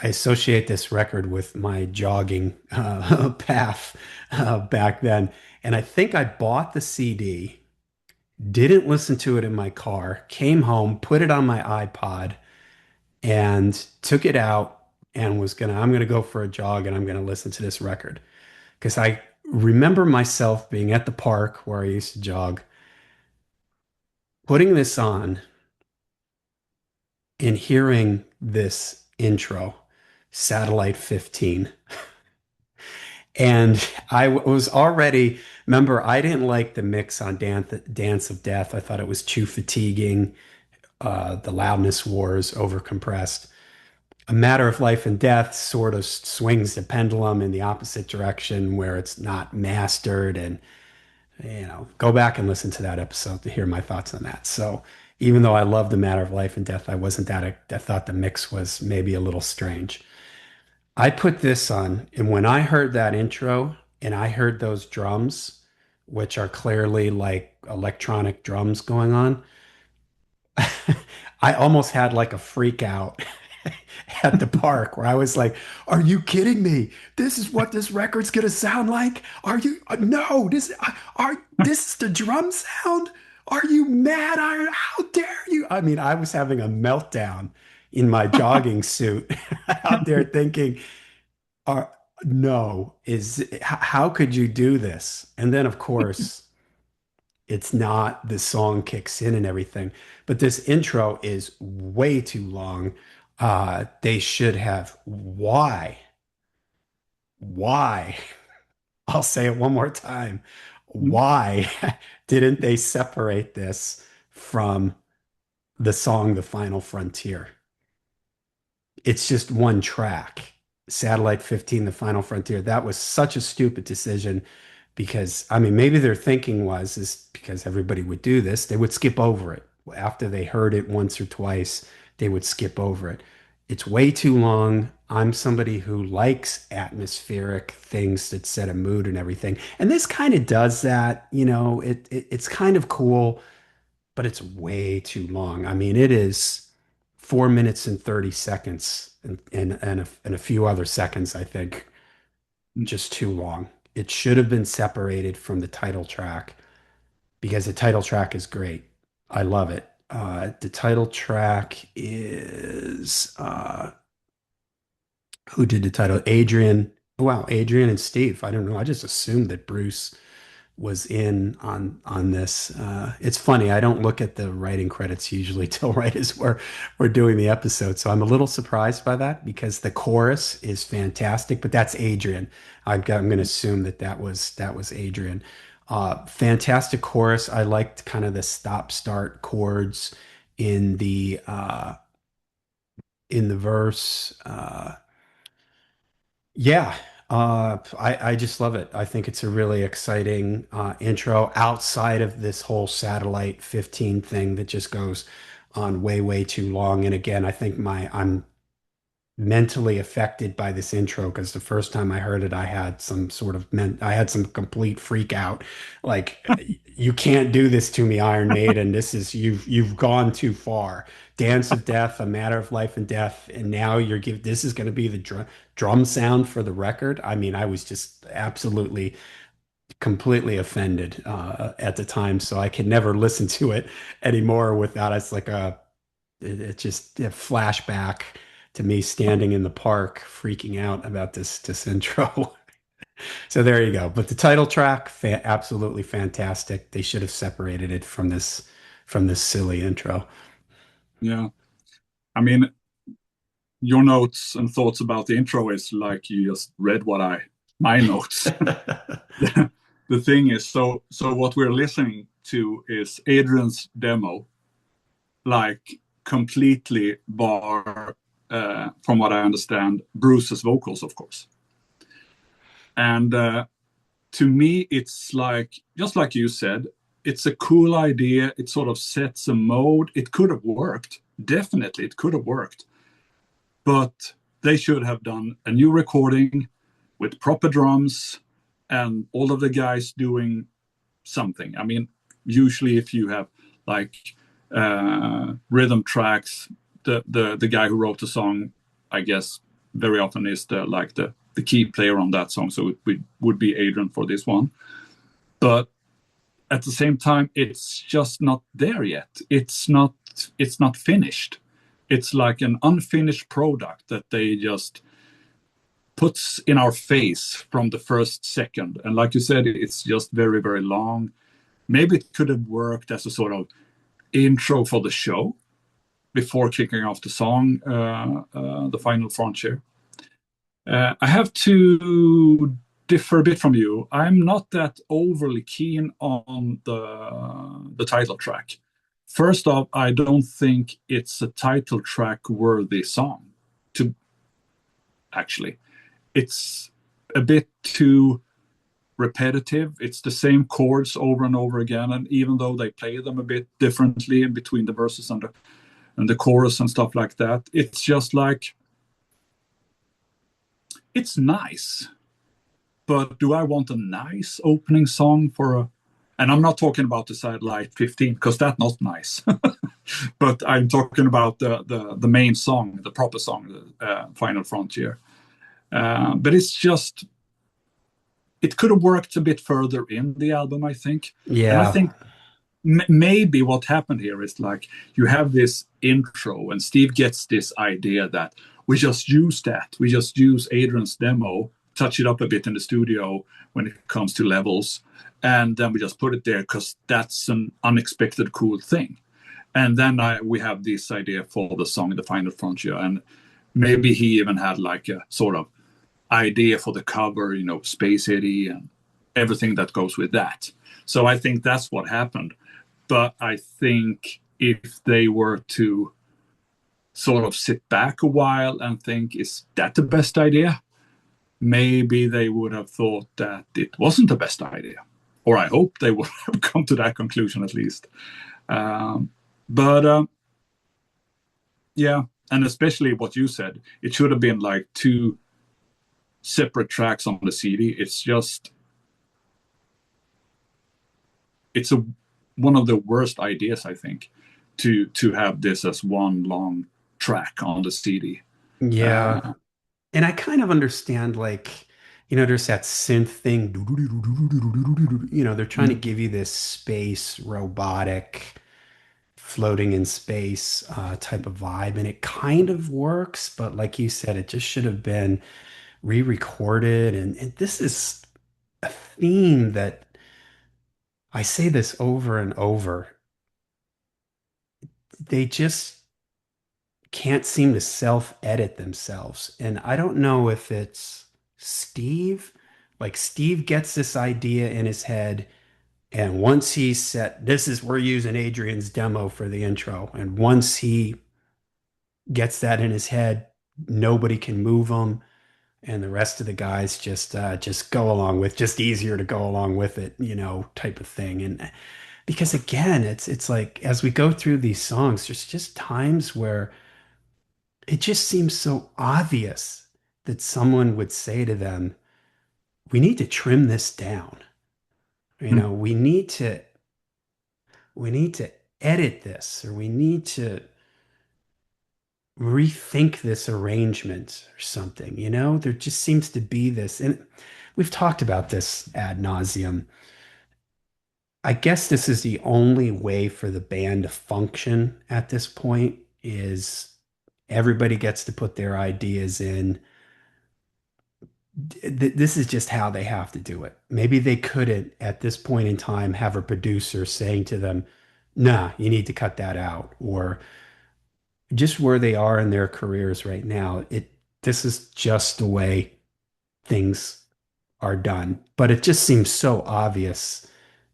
I associate this record with my jogging path back then, and I think I bought the CD, didn't listen to it in my car, came home, put it on my iPod, and took it out and I'm gonna go for a jog and I'm gonna listen to this record because I remember myself being at the park where I used to jog, putting this on and hearing this intro, Satellite 15. And was already, remember, I didn't like the mix on Dance of Death. I thought it was too fatiguing. The loudness wars overcompressed. A Matter of Life and Death sort of swings the pendulum in the opposite direction where it's not mastered. And, go back and listen to that episode to hear my thoughts on that. So even though I love The Matter of Life and Death, I wasn't I thought the mix was maybe a little strange. I put this on, and when I heard that intro and I heard those drums, which are clearly like electronic drums going on, I almost had like a freak out at the park where I was like, "Are you kidding me? This is what this record's gonna sound like? Are you? No, this is the drum sound? Are you mad? How dare you?" I mean, I was having a meltdown in my jogging suit out there thinking, "Are no, how could you do this?" And then, of course, it's not, the song kicks in and everything, but this intro is way too long. They should have, why, I'll say it one more time. Why didn't they separate this from the song The Final Frontier? It's just one track. Satellite 15, The Final Frontier. That was such a stupid decision because, I mean, maybe their thinking was is because everybody would do this, they would skip over it. After they heard it once or twice, they would skip over it. It's way too long. I'm somebody who likes atmospheric things that set a mood and everything. And this kind of does that, it's kind of cool, but it's way too long. I mean, it is 4 minutes and 30 seconds and a few other seconds, I think, just too long. It should have been separated from the title track because the title track is great. I love it. The title track is who did the title? Adrian. Wow, Adrian and Steve. I don't know. I just assumed that Bruce was in on this. It's funny. I don't look at the writing credits usually till right as we're doing the episode, so I'm a little surprised by that because the chorus is fantastic. But that's Adrian. I'm going to assume that was Adrian. Fantastic chorus. I liked kind of the stop start chords in the verse. Yeah, I just love it. I think it's a really exciting intro outside of this whole Satellite 15 thing that just goes on way, way too long. And again, I think I'm mentally affected by this intro because the first time I heard it, I had some complete freak out. Like, you can't do this to me, Iron Maiden. You've gone too far. Dance of Death, a matter of life and death, and now this is going to be the drum sound for the record. I mean, I was just absolutely completely offended at the time, so I could never listen to it anymore without it's like it just a flashback to me standing in the park freaking out about this intro. So there you go. But the title track, absolutely fantastic. They should have separated it from this silly intro. Yeah. I mean, your notes and thoughts about the intro is like you just read my notes. The thing is, so what we're listening to is Adrian's demo, like completely bar, from what I understand, Bruce's vocals, of course. And to me, it's like, just like you said, it's a cool idea. It sort of sets a mode. It could have worked. Definitely, it could have worked. But they should have done a new recording with proper drums and all of the guys doing something. I mean, usually if you have like rhythm tracks, the guy who wrote the song, I guess, very often is the key player on that song. So would be Adrian for this one. But at the same time, it's just not there yet. It's not finished. It's like an unfinished product that they just puts in our face from the first second. And like you said, it's just very, very long. Maybe it could have worked as a sort of intro for the show before kicking off the song, The Final Frontier. I have to differ a bit from you. I'm not that overly keen on the title track. First off, I don't think it's a title track worthy song. To actually, it's a bit too repetitive. It's the same chords over and over again, and even though they play them a bit differently in between the verses and the chorus and stuff like that, it's just like it's nice. But do I want a nice opening song for a? And I'm not talking about the Satellite 15 because that's not nice. But I'm talking about the main song, the proper song, the Final Frontier. But it's just it could have worked a bit further in the album, I think. And I Yeah. think maybe what happened here is like you have this intro, and Steve gets this idea that we just use Adrian's demo, touch it up a bit in the studio when it comes to levels, and then we just put it there because that's an unexpected cool thing. And then we have this idea for the song The Final Frontier, and maybe he even had like a sort of idea for the cover, Space Eddie and everything that goes with that. So I think that's what happened. But I think if they were to sort of sit back a while and think, is that the best idea? Maybe they would have thought that it wasn't the best idea. Or I hope they would have come to that conclusion at least. But yeah, and especially what you said, it should have been like two separate tracks on the CD. It's one of the worst ideas, I think, to have this as one long track on the CD. Yeah. Uh, And I kind of understand, like, there's that synth thing. They're trying to mm, give you this space, robotic, floating in space type of vibe. And it kind of works. But like you said, it just should have been re-recorded. And this is a theme that I say this over and over. They just can't seem to self-edit themselves. And I don't know if it's Steve, like Steve gets this idea in his head, and once he's set, we're using Adrian's demo for the intro. And once he gets that in his head, nobody can move him. And the rest of the guys just go along with just easier to go along with it, type of thing. And because again, it's like as we go through these songs, there's just times where it just seems so obvious that someone would say to them, "We need to trim this down. You Mm. know, we need to edit this, or we need to rethink this arrangement or something." You know, there just seems to be this, and we've talked about this ad nauseum. I guess this is the only way for the band to function at this point is everybody gets to put their ideas in. This is just how they have to do it. Maybe they couldn't at this point in time have a producer saying to them, "Nah, you need to cut that out," or just where they are in their careers right now. This is just the way things are done. But it just seems so obvious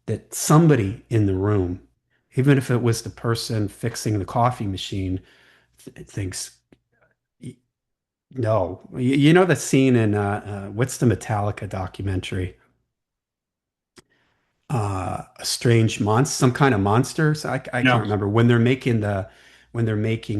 that somebody in the room, even if it was the person fixing the coffee machine, thinks, no. You know the scene in what's the Metallica documentary? A strange monster, some kind of monsters. I Yeah. can't remember when they're making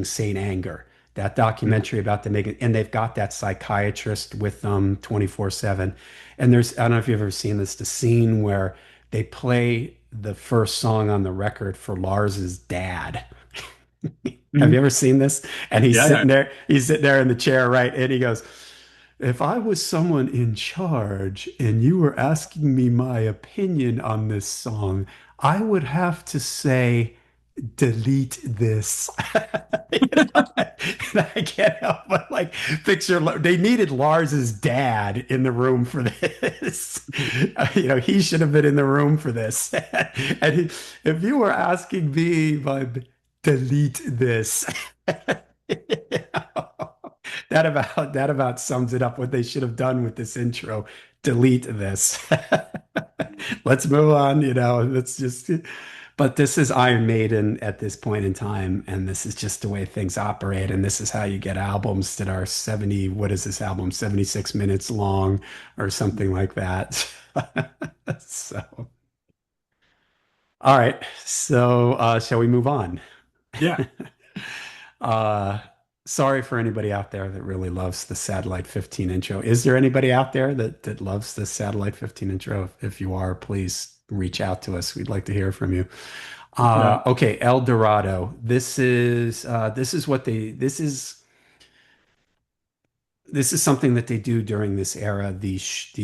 Saint Anger, that Mm. documentary about them making, and they've got that psychiatrist with them 24/7. And there's, I don't know if you've ever seen this, the scene where they play the first song on the record for Lars's dad. Have Mhm. you ever seen this? And Yeah, yeah. he's sitting there in the chair, right? And he goes, "If I was someone in charge and you were asking me my opinion on this song, I would have to say, delete this." You know? And I can't help but like picture they needed Lars's dad in the room for this. You know, he should have been in the room for this. And if you were asking me, delete this. You know? That about sums it up what they should have done with this intro. Delete this. Let's move on, you know. Let's just but this is Iron Maiden at this point in time, and this is just the way things operate, and this is how you get albums that are 70, what is this album, 76 minutes long or something like that. So, all right. So, shall we move on? Yeah. Uh, sorry for anybody out there that really loves the Satellite 15 intro. Is there anybody out there that loves the Satellite 15 intro? If you are, please reach out to us. We'd like to hear from you. Yeah. Okay, El Dorado. This is what they this is something that they do during this era. These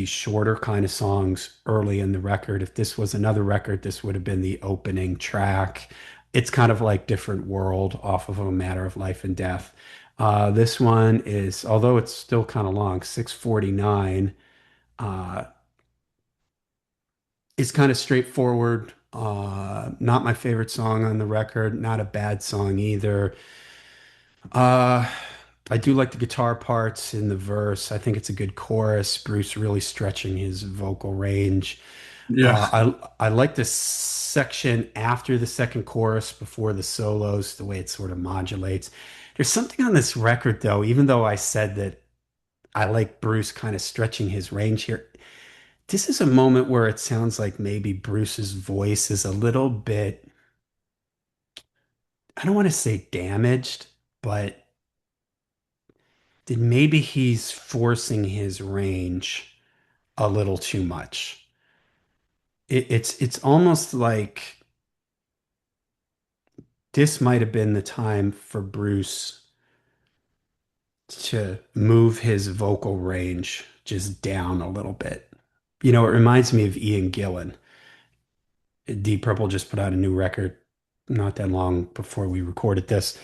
shorter kind of songs early in the record. If this was another record, this would have been the opening track. It's kind of like Different World off of A Matter of Life and Death. This one is, although it's still kind of long, 6:49. Uh, it's kind of straightforward. Not my favorite song on the record. Not a bad song either. Uh, I do like the guitar parts in the verse. I think it's a good chorus. Bruce really stretching his vocal range. Yeah. I like this section after the second chorus before the solos, the way it sort of modulates. There's something on this record, though, even though I said that I like Bruce kind of stretching his range here. This is a moment where it sounds like maybe Bruce's voice is a little bit, I don't want to say damaged, but that maybe he's forcing his range a little too much. It's almost like this might have been the time for Bruce to move his vocal range just down a little bit. You know, it reminds me of Ian Gillan. Deep Purple just put out a new record not that long before we recorded this.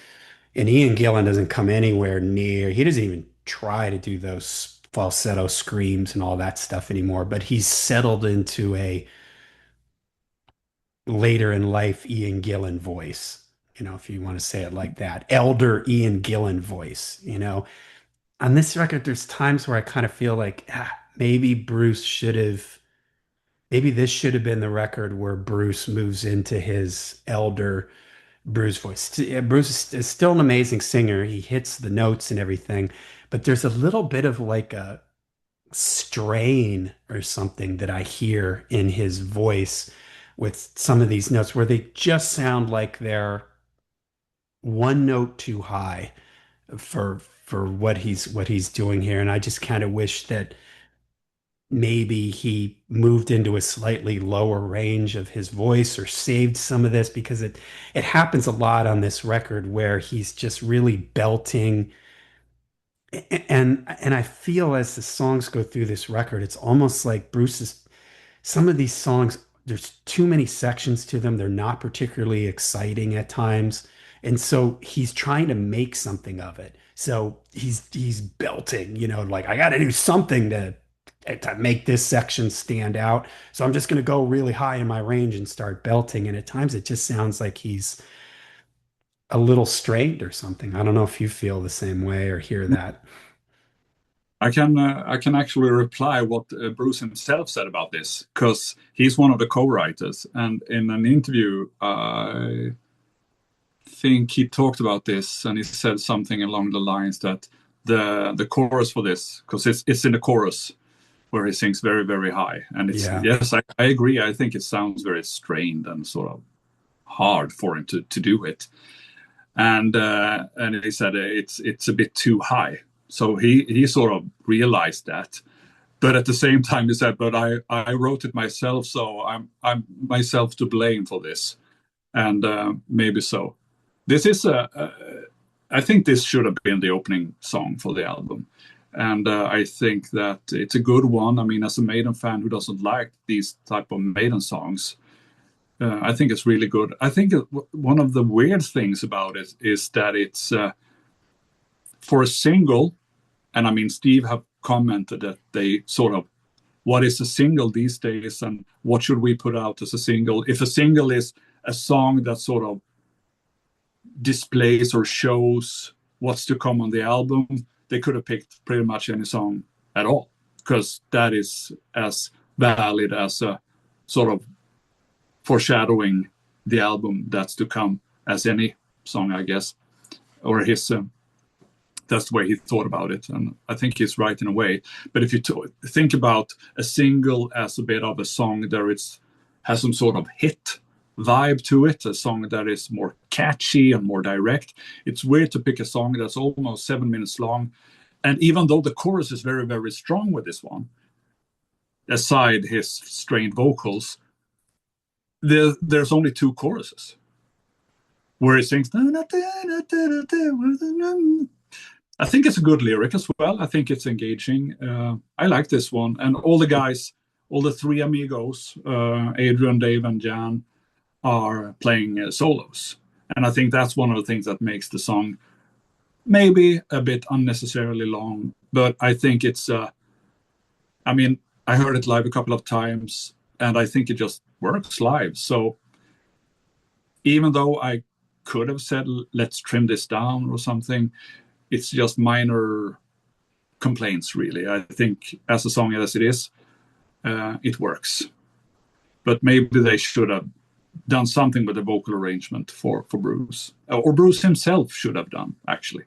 And Ian Gillan doesn't come anywhere near, he doesn't even try to do those falsetto screams and all that stuff anymore, but he's settled into a later in life Ian Gillan voice, you know, if you want to say it like that, elder Ian Gillan voice, you know. On this record, there's times where I kind of feel like maybe maybe this should have been the record where Bruce moves into his elder Bruce voice. Bruce is still an amazing singer. He hits the notes and everything, but there's a little bit of like a strain or something that I hear in his voice with some of these notes where they just sound like they're one note too high for what he's doing here. And I just kind of wish that maybe he moved into a slightly lower range of his voice or saved some of this because it happens a lot on this record where he's just really belting. And I feel as the songs go through this record, it's almost like Bruce's some of these songs, there's too many sections to them. They're not particularly exciting at times. And so he's trying to make something of it. So he's belting, like I got to do something to make this section stand out. So I'm just going to go really high in my range and start belting. And at times it just sounds like he's a little strained or something. I don't know if you feel the same way or hear that. I can actually reply what Bruce himself said about this because he's one of the co-writers, and in an interview, I think he talked about this, and he said something along the lines that the chorus for this, because it's in the chorus where he sings very very high, and it's Yeah. yes, I agree. I think it sounds very strained and sort of hard for him to do it, and he said it's a bit too high. So he sort of realized that, but at the same time he said, "But I wrote it myself, so I'm myself to blame for this." And maybe so. This is I think this should have been the opening song for the album, and I think that it's a good one. I mean, as a Maiden fan who doesn't like these type of Maiden songs, I think it's really good. I think one of the weird things about it is that it's for a single, and I mean, Steve have commented that they sort of what is a single these days and what should we put out as a single. If a single is a song that sort of displays or shows what's to come on the album, they could have picked pretty much any song at all because that is as valid as a sort of foreshadowing the album that's to come as any song, I guess, or his that's the way he thought about it, and I think he's right in a way. But if you think about a single as a bit of a song there, it's has some sort of hit vibe to it, a song that is more catchy and more direct. It's weird to pick a song that's almost 7 minutes long, and even though the chorus is very very strong with this one, aside his strained vocals, there's only two choruses where he sings. I think it's a good lyric as well. I think it's engaging. I like this one. And all the guys, all the three amigos, Adrian, Dave, and Jan, are playing solos. And I think that's one of the things that makes the song maybe a bit unnecessarily long. But I think it's, I mean, I heard it live a couple of times, and I think it just works live. So even though I could have said, let's trim this down or something, it's just minor complaints, really. I think as a song as it is, it works. But maybe they should have done something with the vocal arrangement for Bruce, or Bruce himself should have done actually.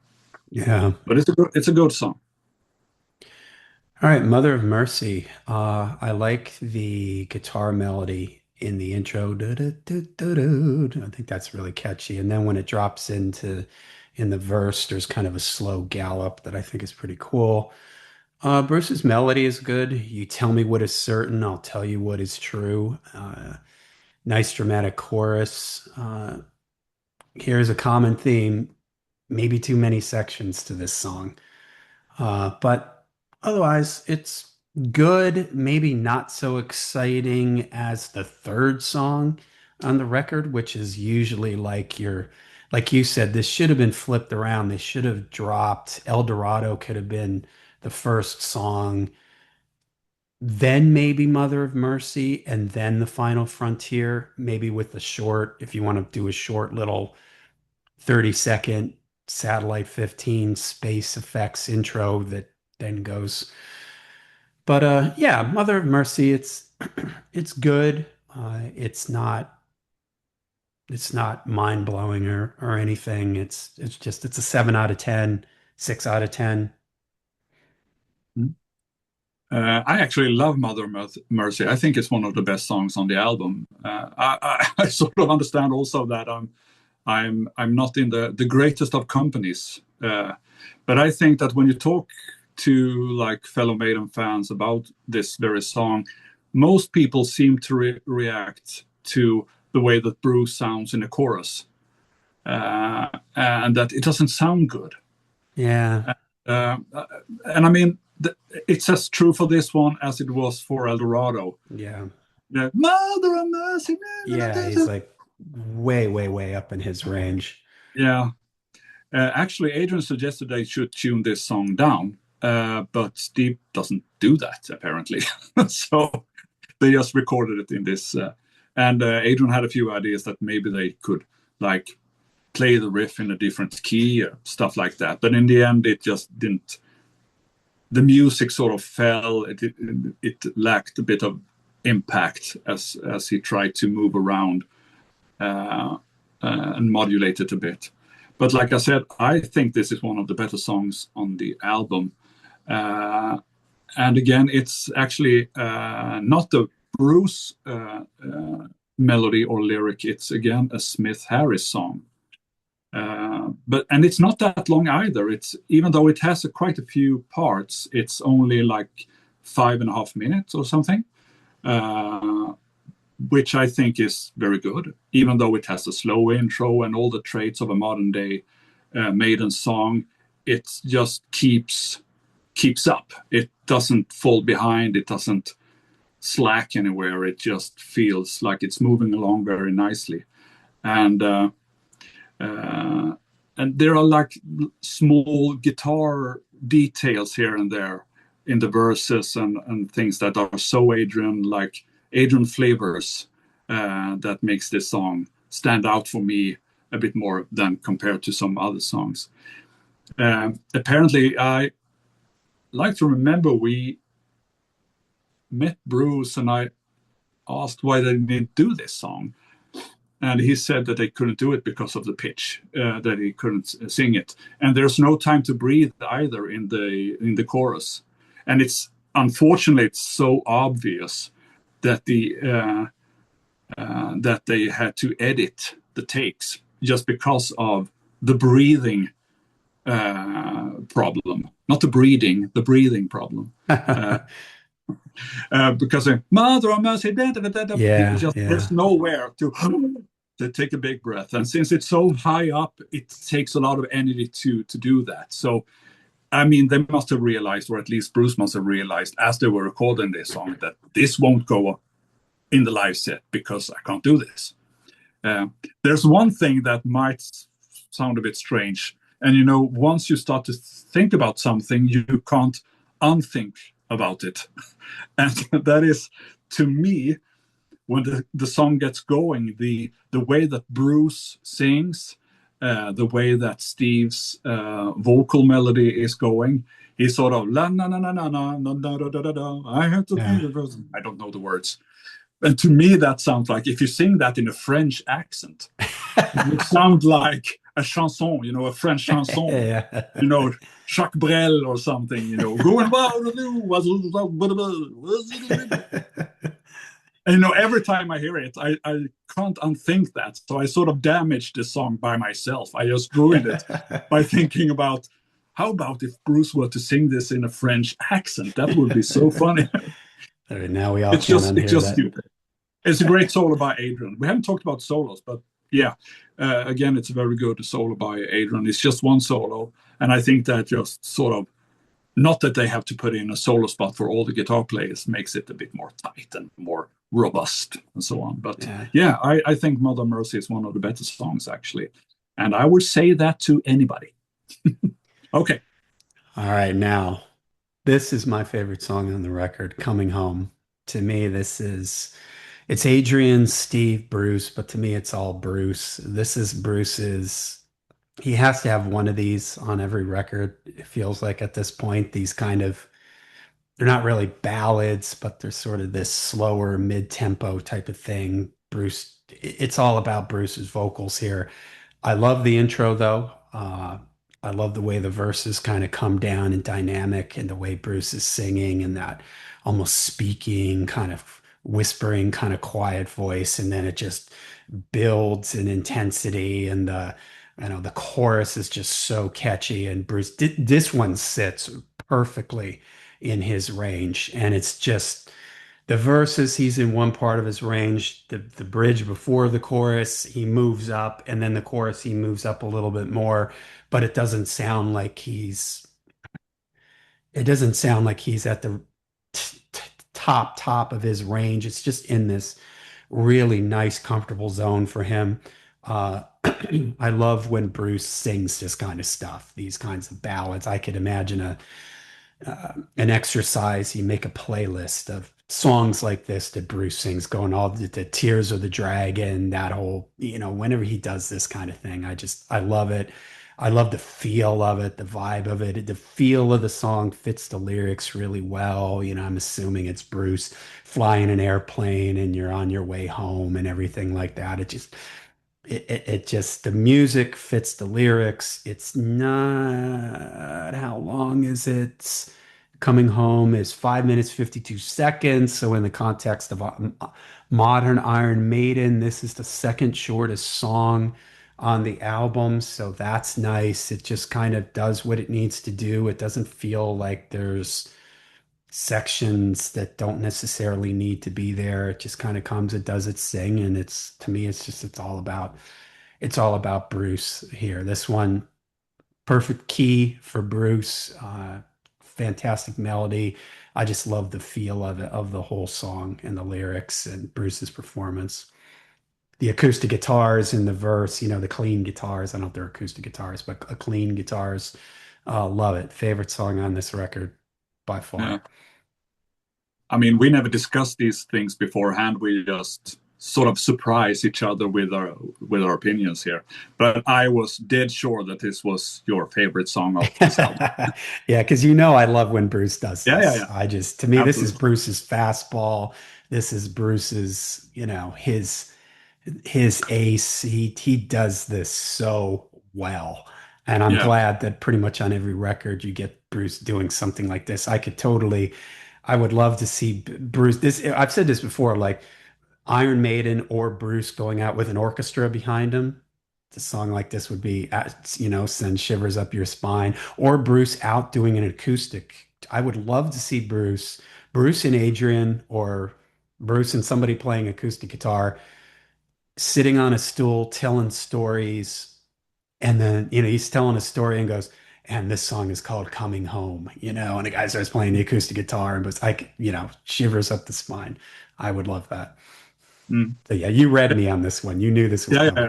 Yeah. But it's a good song. All right, Mother of Mercy. I like the guitar melody in the intro. I think that's really catchy. And then when it drops in the verse, there's kind of a slow gallop that I think is pretty cool. Bruce's melody is good. You tell me what is certain, I'll tell you what is true. Nice dramatic chorus. Here's a common theme, maybe too many sections to this song. But otherwise, it's good, maybe not so exciting as the third song on the record, which is usually like you said, this should have been flipped around. They should have dropped El Dorado could have been the first song, then maybe Mother of Mercy, and then the Final Frontier, maybe with the short, if you want to do a short little 30-second Satellite 15 space effects intro that then goes. But yeah, Mother of Mercy, it's good. It's not mind-blowing or anything. It's a 7 out of 10, 6 out of 10. I actually love Mercy. I think it's one of the best songs on the album. I sort of understand also that I'm not in the greatest of companies, but I think that when you talk to like fellow Maiden fans about this very song, most people seem to react to the way that Bruce sounds in the chorus, and that it doesn't sound good. Yeah. Uh, and I mean, it's as true for this one as it was for El Dorado. Yeah. Mother of mercy. Yeah. He's like way, way, way up in his range. Yeah. Actually, Adrian suggested they should tune this song down, but Steve doesn't do that, apparently. So they just recorded it in this. And Adrian had a few ideas that maybe they could like play the riff in a different key or stuff like that. But in the end, it just didn't. The music sort of fell. It lacked a bit of impact as he tried to move around and modulate it a bit. But like I said, I think this is one of the better songs on the album. And again, it's actually not the Bruce melody or lyric. It's again a Smith Harris song. But it's not that long either. It's even though it has quite a few parts, it's only like 5.5 minutes or something, which I think is very good. Even though it has a slow intro and all the traits of a modern day Maiden song, it just keeps up. It doesn't fall behind. It doesn't slack anywhere. It just feels like it's moving along very nicely, and there are like small guitar details here and there in the verses and things that are so Adrian, like Adrian flavors, that makes this song stand out for me a bit more than compared to some other songs. Apparently, I like to remember we met Bruce and I asked why they didn't do this song. And he said that they couldn't do it because of the pitch, that he couldn't sing it. And there's no time to breathe either in the chorus. And it's unfortunately it's so obvious that that they had to edit the takes just because of the breathing problem, not the breathing problem. Because Mother of Mercy, Yeah. just Yeah. there's nowhere to take a big breath, and since it's so high up, it takes a lot of energy to do that. So, I mean, they must have realized, or at least Bruce must have realized, as they were recording this song, that this won't go in the live set because I can't do this. There's one thing that might sound a bit strange, and once you start to think about something, you can't unthink about it. And that is, to me, when the song gets going, the way that Bruce sings, the way that Steve's vocal melody is going, he's sort of la na na na na na na na da da da da. I have to be Yeah. the person. I don't know the words, and to me that sounds like if you sing that in a French accent, it would sound like a chanson, a French chanson, Yeah. you know, Jacques Brel or something, going and every time I hear it, I can't unthink that. So I sort of damaged the song by myself. I just ruined it by thinking about how about if Bruce were to sing this in a French accent? That would be so funny. All right, now we all It's can't just it's unhear just that. stupid. It's a great solo by Adrian. We haven't talked about solos, but yeah, again, it's a very good solo by Adrian. It's just one solo, and I think that just sort of not that they have to put in a solo spot for all the guitar players makes it a bit more tight and more robust and so on. But Yeah. yeah, I think Mother Mercy is one of the better songs actually, and I would say that to anybody. Okay. All right, now this is my favorite song on the record, Coming Home. To me, it's Adrian, Steve, Bruce, but to me it's all Bruce. This is Bruce's, he has to have one of these on every record. It feels like at this point, these kind of, they're not really ballads, but they're sort of this slower mid-tempo type of thing. Bruce, it's all about Bruce's vocals here. I love the intro though. I love the way the verses kind of come down and dynamic and the way Bruce is singing and that almost speaking, kind of whispering, kind of quiet voice. And then it just builds in intensity and the chorus is just so catchy. And this one sits perfectly in his range. And it's just the verses, he's in one part of his range. The bridge before the chorus, he moves up, and then the chorus, he moves up a little bit more, but it doesn't sound like he's at the top of his range. It's just in this really nice, comfortable zone for him. I love when Bruce sings this kind of stuff, these kinds of ballads. I could imagine an exercise. You make a playlist of songs like this that Bruce sings, going all the Tears of the Dragon, that whole, whenever he does this kind of thing, I love it. I love the feel of it, the vibe of it. The feel of the song fits the lyrics really well. I'm assuming it's Bruce flying an airplane and you're on your way home and everything like that. It just, the music fits the lyrics. It's not, how long is it? Coming Home is 5 minutes 52 seconds. So in the context of modern Iron Maiden, this is the second shortest song on the album. So that's nice. It just kind of does what it needs to do. It doesn't feel like there's sections that don't necessarily need to be there. It just kind of comes, it does its thing, and it's, to me, it's all about Bruce here. This one, perfect key for Bruce. Fantastic melody. I just love the feel of it, of the whole song and the lyrics and Bruce's performance. The acoustic guitars in the verse, the clean guitars. I don't know if they're acoustic guitars, but clean guitars. Love it. Favorite song on this record by Yeah. far. I mean, we never discussed these things beforehand. We just sort of surprise each other with our opinions here. But I was dead sure that this was your favorite song of this album. Yeah, because I love when Bruce does Yeah, yeah, this. yeah, To me, this is absolutely. Bruce's fastball. This is Bruce's, his ace. He does this so well. And I'm Yeah, glad that pretty much on every record you get Bruce doing something like this. I would love to see Bruce. I've said this before, like Iron Maiden or Bruce going out with an orchestra behind him. A song like this would be, send shivers up your spine. Or Bruce out doing an acoustic. I would love to see Bruce and Adrian, or Bruce and somebody playing acoustic guitar, sitting on a stool telling stories. And then, he's telling a story and goes, and this song is called Coming Home, and the guy starts playing the acoustic guitar and it's like, shivers up the spine. I would love that. mm. So yeah, you read me on this one. You knew this was Yeah, yeah, coming.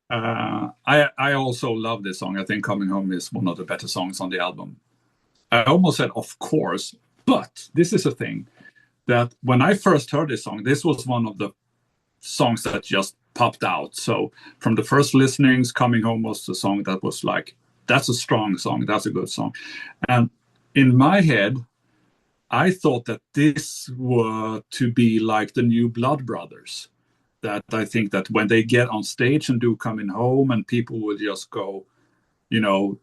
yeah. I also love this song. I think "Coming Home" is one of the better songs on the album. I almost said, of course, but this is a thing that when I first heard this song, this was one of the songs that just popped out. So from the first listenings, "Coming Home" was the song that was like, that's a strong song, that's a good song. And in my head, I thought that this were to be like the new Blood Brothers. That I think that when they get on stage and do "Coming Home" and people will just go,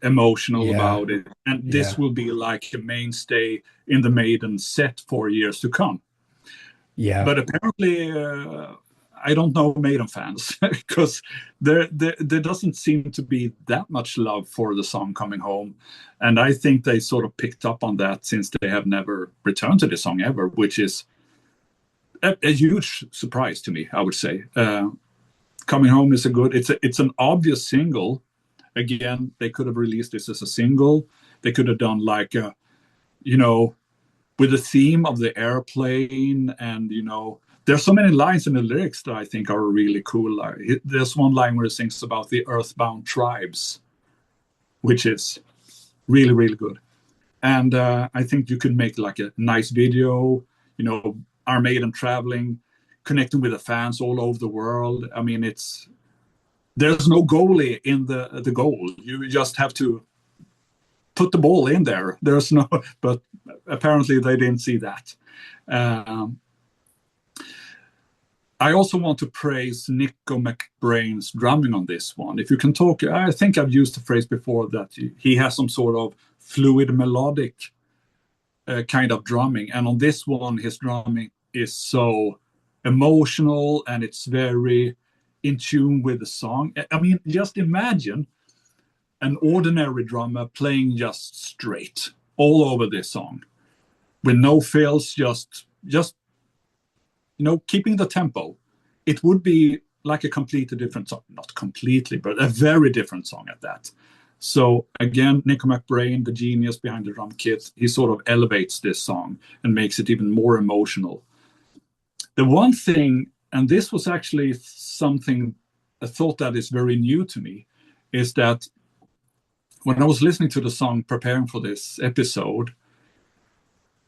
emotional Yeah, about it. And this yeah, will be like a mainstay in the Maiden set for years to come. yeah, But apparently, I don't know Maiden fans because there doesn't seem to be that much love for the song "Coming Home." And I think they sort of picked up on that since they have never returned to the song ever, which is a huge surprise to me, I would say. "Coming Home" is it's an obvious single. Again, they could have released this as a single. They could have done like you know, with the theme of the airplane, and there's so many lines in the lyrics that I think are really cool. There's one line where it sings about the earthbound tribes, which is really, really good. And I think you could make like a nice video, Iron Maiden traveling, connecting with the fans all over the world. I mean, there's no goalie in the goal. You just have to put the ball in there. There's no, but apparently they didn't see that. Um, I also want to praise Nico McBrain's drumming on this one. If you can talk, I think I've used the phrase before that he has some sort of fluid melodic kind of drumming. And on this one, his drumming is so emotional and it's very in tune with the song. I mean, just imagine an ordinary drummer playing just straight all over this song with no fills, just keeping the tempo. It would be like a completely different song, not completely, but a very different song at that. So again, Nico McBrain, the genius behind the drum kit, he sort of elevates this song and makes it even more emotional. The one thing, and this was actually something, a thought that is very new to me, is that when I was listening to the song preparing for this episode,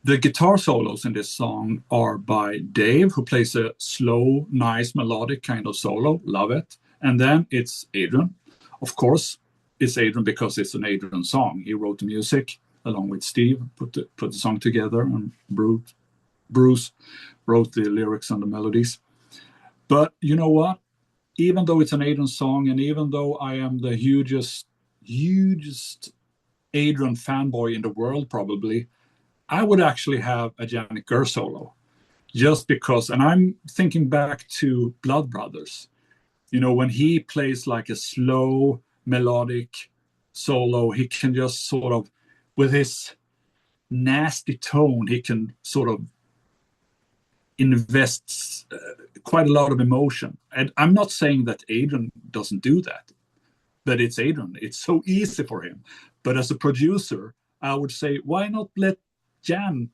the guitar solos in this song are by Dave, who plays a slow, nice, melodic kind of solo. Love it. And then it's Adrian. Of course, it's Adrian because it's an Adrian song. He wrote the music along with Steve, put the song together, and Bruce wrote the lyrics and the melodies. But you know what? Even though it's an Adrian song, and even though I am the hugest Adrian fanboy in the world, probably, I would actually have a Yannick Gurr solo, just because. And I'm thinking back to Blood Brothers. When he plays like a slow melodic solo, he can just sort of, with his nasty tone, he can sort of invest quite a lot of emotion. And I'm not saying that Adrian doesn't do that, but it's Adrian. It's so easy for him. But as a producer, I would say, why not let Jan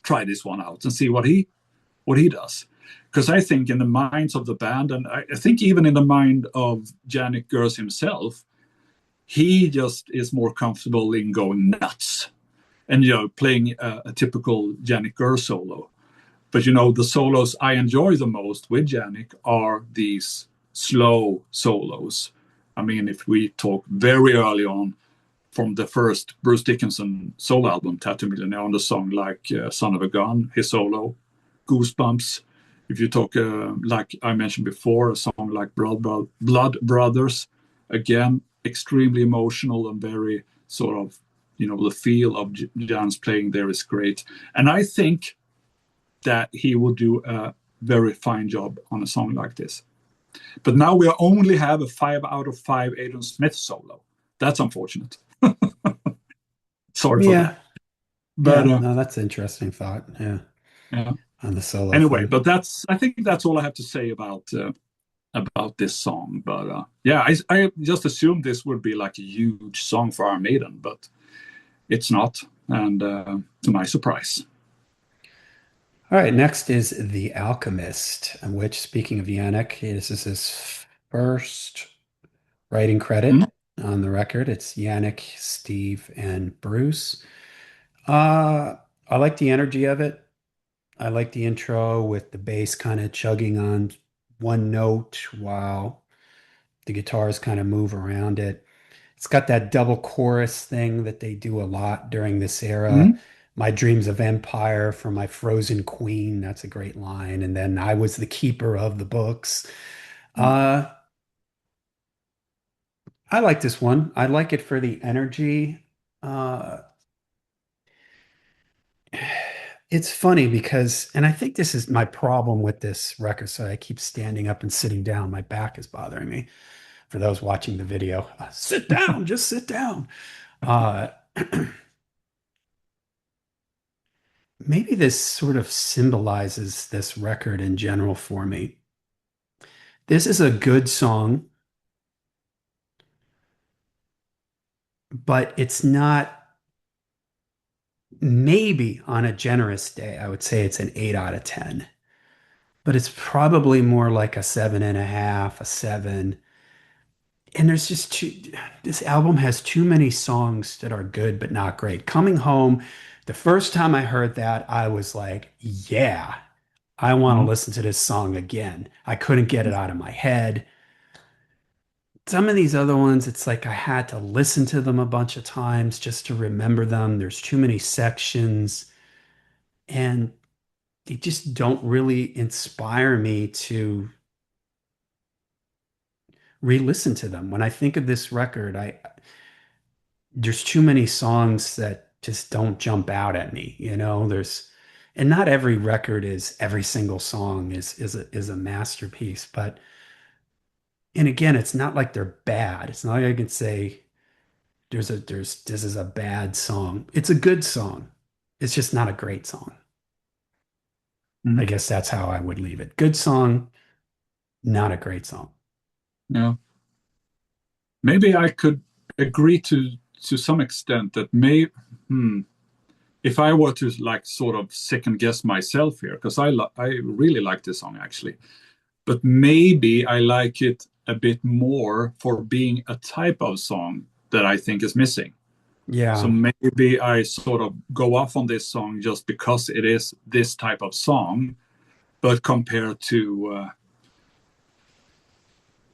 try this one out and see what he does? Because I think in the minds of the band, and I think even in the mind of Yannick Gers himself, he just is more comfortable in going nuts and playing a typical Yannick Gers solo. But the solos I enjoy the most with Yannick are these slow solos. I mean, if we talk very early on, from the first Bruce Dickinson solo album, Tattoo Millionaire, on the song like Son of a Gun, his solo, Goosebumps. If you talk, like I mentioned before, a song like Blood Brothers, again, extremely emotional and very sort of, the feel of Jan's playing there is great. And I think that he will do a very fine job on a song like this. But now we only have a 5 out of 5 Adrian Smith solo. That's unfortunate. Sorry for Yeah. that. But Yeah. No, that's an interesting thought. Yeah. yeah. On the solo Anyway, thing. but I think that's all I have to say about this song. But yeah, I just assumed this would be like a huge song for Iron Maiden, but it's not. And to my surprise. All right. Next is The Alchemist, which, speaking of Yannick, this is his first writing Mm-hmm. credit on the record. It's Yannick, Steve, and Bruce. Uh, I like the energy of it. I like the intro with the bass kind of chugging on one note while the guitars kind of move around it. It's got that double chorus thing that they do a lot during this era. Mm-hmm. My dreams of empire for my frozen queen. That's a great line. And then I was the keeper of the books. Uh, I like this one. I like it for the energy. Uh, it's funny because, and I think this is my problem with this record. So I keep standing up and sitting down. My back is bothering me. For those watching the video, sit down, just sit down. Uh, maybe this sort of symbolizes this record in general for me. This is a good song, but it's not, maybe on a generous day, I would say it's an 8 out of 10, but it's probably more like a 7.5, a 7. And this album has too many songs that are good but not great. Coming Home, the first time I heard that, I was like, yeah, I want to Mm-hmm. listen to this song again. I couldn't get it out of my head. Some of these other ones, it's like I had to listen to them a bunch of times just to remember them. There's too many sections. And they just don't really inspire me to re-listen to them. When I think of this record, I there's too many songs that just don't jump out at me, you know? And not every record is every single song is a masterpiece, but and again, it's not like they're bad. It's not like I can say there's this is a bad song. It's a good song. It's just not a great song. I Mhm. guess that's how I would leave it. Good song, not a great song. Yeah. Maybe I could agree to some extent that hmm, if I were to like sort of second guess myself here, because I really like this song actually, but maybe I like it a bit more for being a type of song that I think is missing. So Yeah. maybe I sort of go off on this song just because it is this type of song, but compared to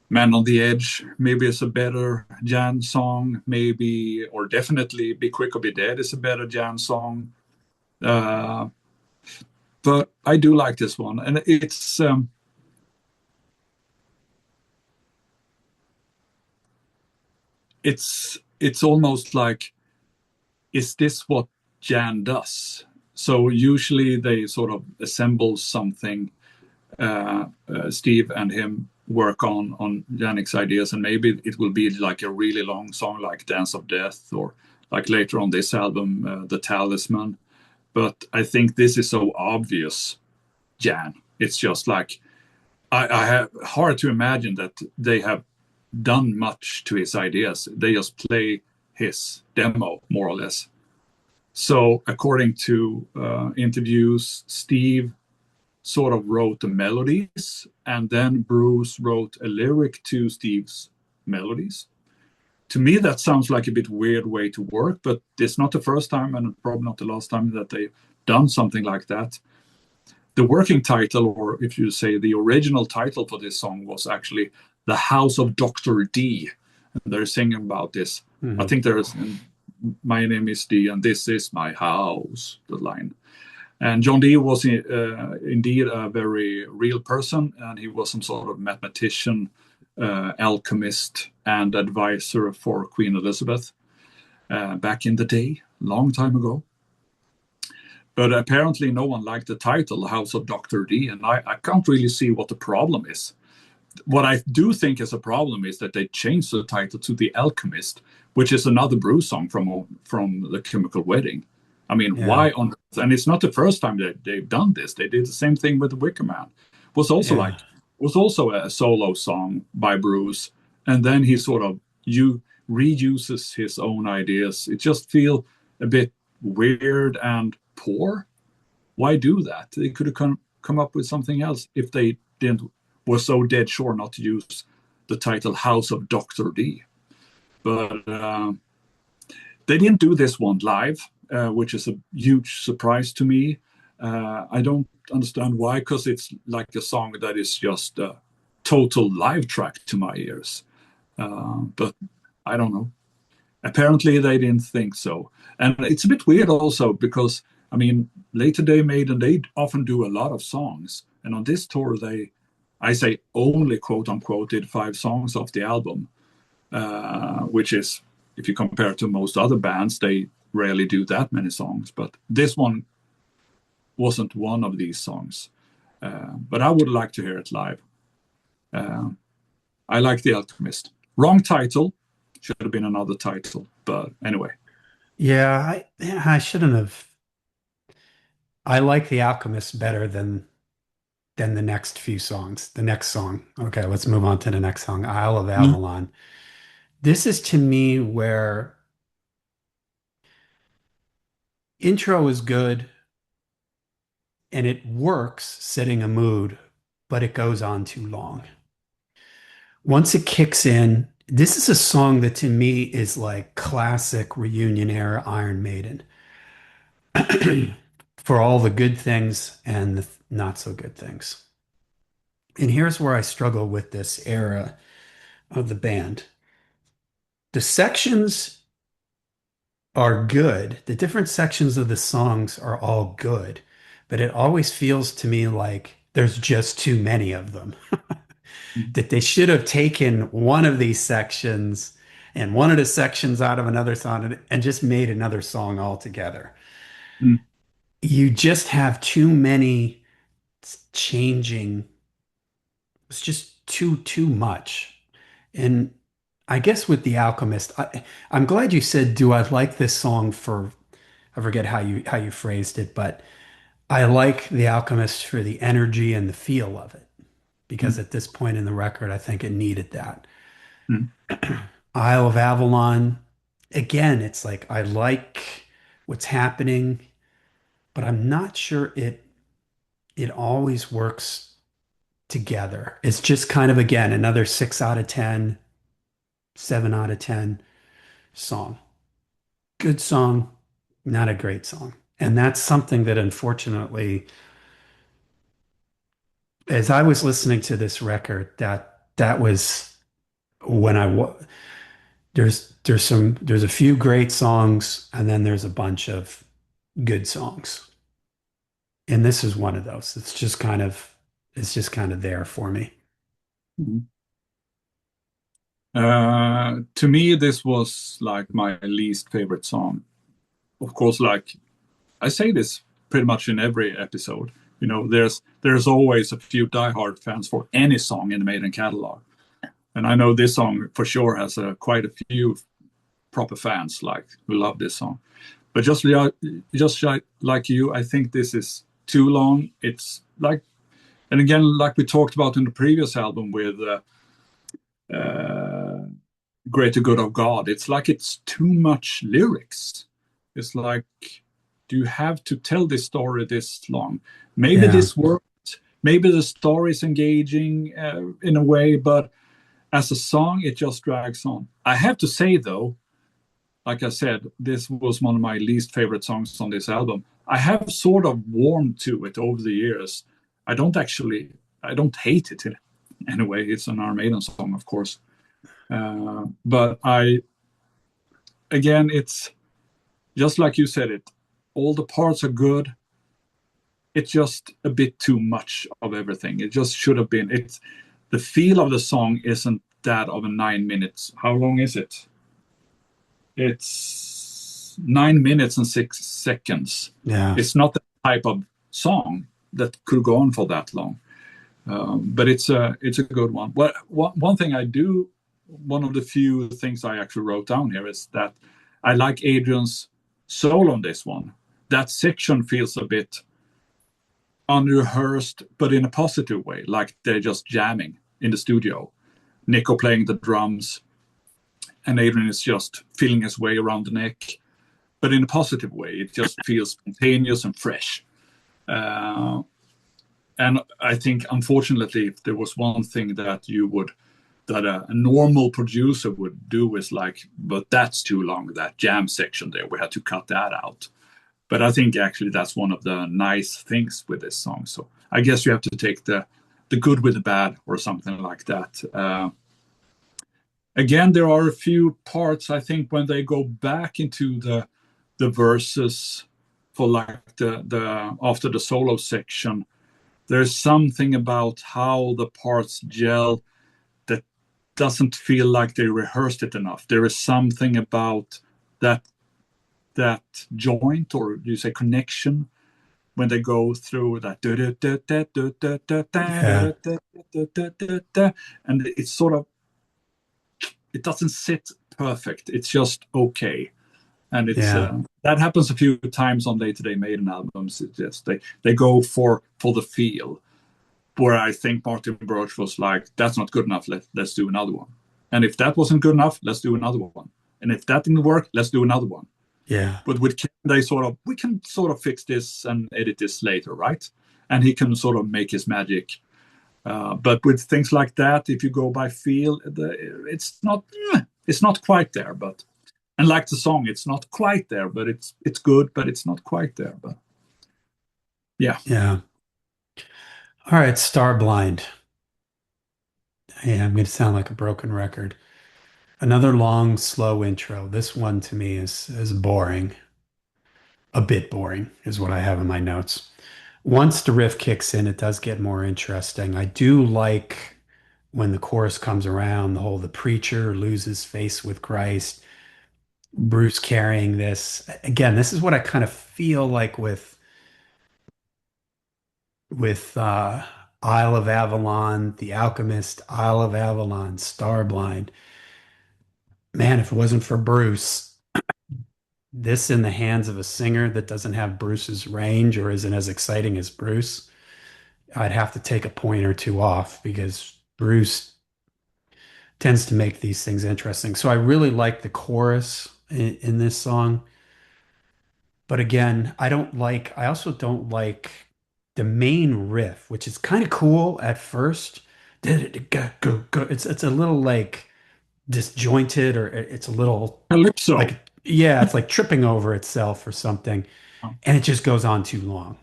Man on the Edge, maybe it's a better Jan song, maybe, or definitely Be Quick or Be Dead is a better Jan song. Uh, but I do like this one, and it's almost like, is this what Jan does? So usually they sort of assemble something. Steve and him work on Janik's ideas, and maybe it will be like a really long song, like Dance of Death, or like later on this album, The Talisman. But I think this is so obvious, Jan. It's just like I have hard to imagine that they have done much to his ideas. They just play his demo more or less. So according to interviews, Steve sort of wrote the melodies, and then Bruce wrote a lyric to Steve's melodies. To me, that sounds like a bit weird way to work, but it's not the first time and probably not the last time that they've done something like that. The working title, or if you say the original title for this song, was actually The House of Dr. D. And they're singing about this. I Mhm. think there's, my name is D, and this is my house, the line. And John Dee was indeed a very real person, and he was some sort of mathematician, alchemist, and advisor for Queen Elizabeth back in the day, long time ago. But apparently, no one liked the title, House of Dr. D, and I can't really see what the problem is. What I do think is a problem is that they changed the title to The Alchemist, which is another Bruce song from The Chemical Wedding. I mean, Yeah. why on earth? And it's not the first time that they've done this. They did the same thing with The Wicker Man. Yeah. Was also a solo song by Bruce, and then he sort of you reuses his own ideas. It just feel a bit weird and poor. Why do that? They could have come up with something else if they didn't were so dead sure not to use the title House of Dr. D. But they didn't do this one live, which is a huge surprise to me. I don't understand why, because it's like a song that is just a total live track to my ears. But I don't know. Apparently, they didn't think so. And it's a bit weird also because, I mean, later Day Maiden, they often do a lot of songs. And on this tour, I say only quote unquote, did 5 songs off the album, which is, if you compare it to most other bands, they rarely do that many songs. But this one wasn't one of these songs. But I would like to hear it live. Uh, I like The Alchemist. Wrong title. Should have been another title. But anyway. Yeah, I shouldn't have. I like The Alchemist better than the next few songs. The next song. Okay, let's move on to the next song, Isle of Mm. Avalon. This is to me where intro is good and it works setting a mood, but it goes on too long. Once it kicks in, this is a song that to me is like classic reunion era Iron Maiden. For all the good things and the not so good things. And here's where I struggle with this era of the band. The sections are good. The different sections of the songs are all good, but it always feels to me like there's just too many of them. Mm, That they should have taken one of these sections and one of the sections out of another song and just made another song altogether. mm, You just have too many changing. It's just too much. And I guess with The Alchemist, I'm glad you said, "Do I like this song for?" I forget how you phrased it, but I like The Alchemist for the energy and the feel of it because mm, at this point in the record, I think it needed that. mm, Isle of Avalon, again, it's like I like what's happening, but I'm not sure it always works together. It's just kind of again another 6 out of 10, 7 out of 10 song. Good song, not a great song. And that's something that unfortunately, as I was listening to this record, that was when there's a few great songs and then there's a bunch of good songs. And this is one of those. It's just kind of there for me. mm. To me, this was like my least favorite song. Of course, like I say this pretty much in every episode. You know, there's always a few diehard fans for any song in the Maiden catalog, and I know this song for sure has quite a few proper fans like who love this song. But just like you, I think this is too long. It's like, and again, like we talked about in the previous album with uh, "Greater Good of God," it's like it's too much lyrics. It's like, do you have to tell this story this long? Maybe Yeah. this worked. Maybe the story is engaging in a way, but as a song, it just drags on. I have to say, though, like I said, this was one of my least favorite songs on this album. I have sort of warmed to it over the years. I don't hate it in any way. It's an Iron Maiden song, of course. But again, it's just like you said it. All the parts are good. It's just a bit too much of everything. It just should have been. It's the feel of the song isn't that of a 9 minutes. How long is it? It's 9 minutes and 6 seconds. Yeah. It's not the type of song that could go on for that long. But it's a good one. Well, one thing I do, one of the few things I actually wrote down here is that I like Adrian's solo on this one. That section feels a bit unrehearsed, but in a positive way, like they're just jamming in the studio. Nico playing the drums, and Adrian is just feeling his way around the neck, but in a positive way. It just feels spontaneous and fresh. Uh, and I think, unfortunately, if there was one thing that a normal producer would do is like, but that's too long, that jam section there. We had to cut that out. But I think actually that's one of the nice things with this song. So I guess you have to take the good with the bad or something like that. Again, there are a few parts I think when they go back into the verses for like the after the solo section, there's something about how the parts gel that doesn't feel like they rehearsed it enough. There is something about that that joint or you say connection when they go through that Yeah. and it's sort of it doesn't sit perfect. It's just okay. And it's Yeah. that happens a few times on day-to-day Maiden albums. It's just they go for the feel. Where I think Martin Birch was like, "That's not good enough. Let's do another one." And if that wasn't good enough, let's do another one. And if that didn't work, let's do another one. Yeah. But with Ken, they sort of we can sort of fix this and edit this later, right? And he can sort of make his magic. But with things like that, if you go by feel, it's not quite there. But and like the song, it's not quite there, but it's good, but it's not quite there. But yeah, Yeah. All right, Starblind. Hey, I'm going to sound like a broken record. Another long, slow intro. This one to me is boring. A bit boring is what I have in my notes. Once the riff kicks in, it does get more interesting. I do like when the chorus comes around, the preacher loses faith with Christ, Bruce carrying this. Again, this is what I kind of feel like with Isle of Avalon, The Alchemist, Isle of Avalon, Starblind. Man, if it wasn't for Bruce, this in the hands of a singer that doesn't have Bruce's range or isn't as exciting as Bruce, I'd have to take a point or two off because Bruce tends to make these things interesting. So I really like the chorus in this song. But again, I also don't like the main riff, which is kind of cool at first. It's a little like disjointed or it's a little Calypso. like, yeah, it's like tripping over itself or something. And it just goes on too long.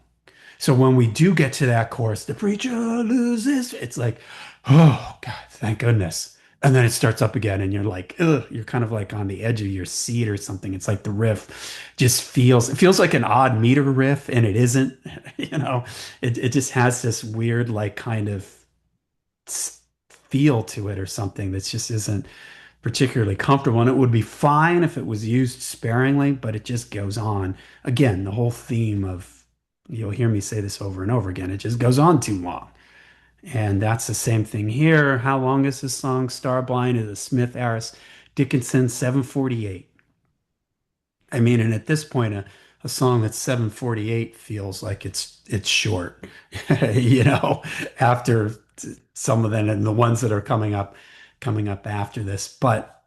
So when we do get to that chorus, the preacher loses, it's like, oh God, thank goodness. And then it starts up again, and you're like, ugh, you're kind of like on the edge of your seat or something. It's like the riff it feels like an odd meter riff, and it isn't, you know, it just has this weird, like kind of feel to it or something that just isn't particularly comfortable. And it would be fine if it was used sparingly, but it just goes on. Again, the whole theme of, you'll hear me say this over and over again, it just goes on too long. And that's the same thing here. How long is this song? Starblind is a Smith Harris Dickinson 748. I mean, and at this point, a song that's 748 feels like it's short, you know, after some of them and the ones that are coming up after this. But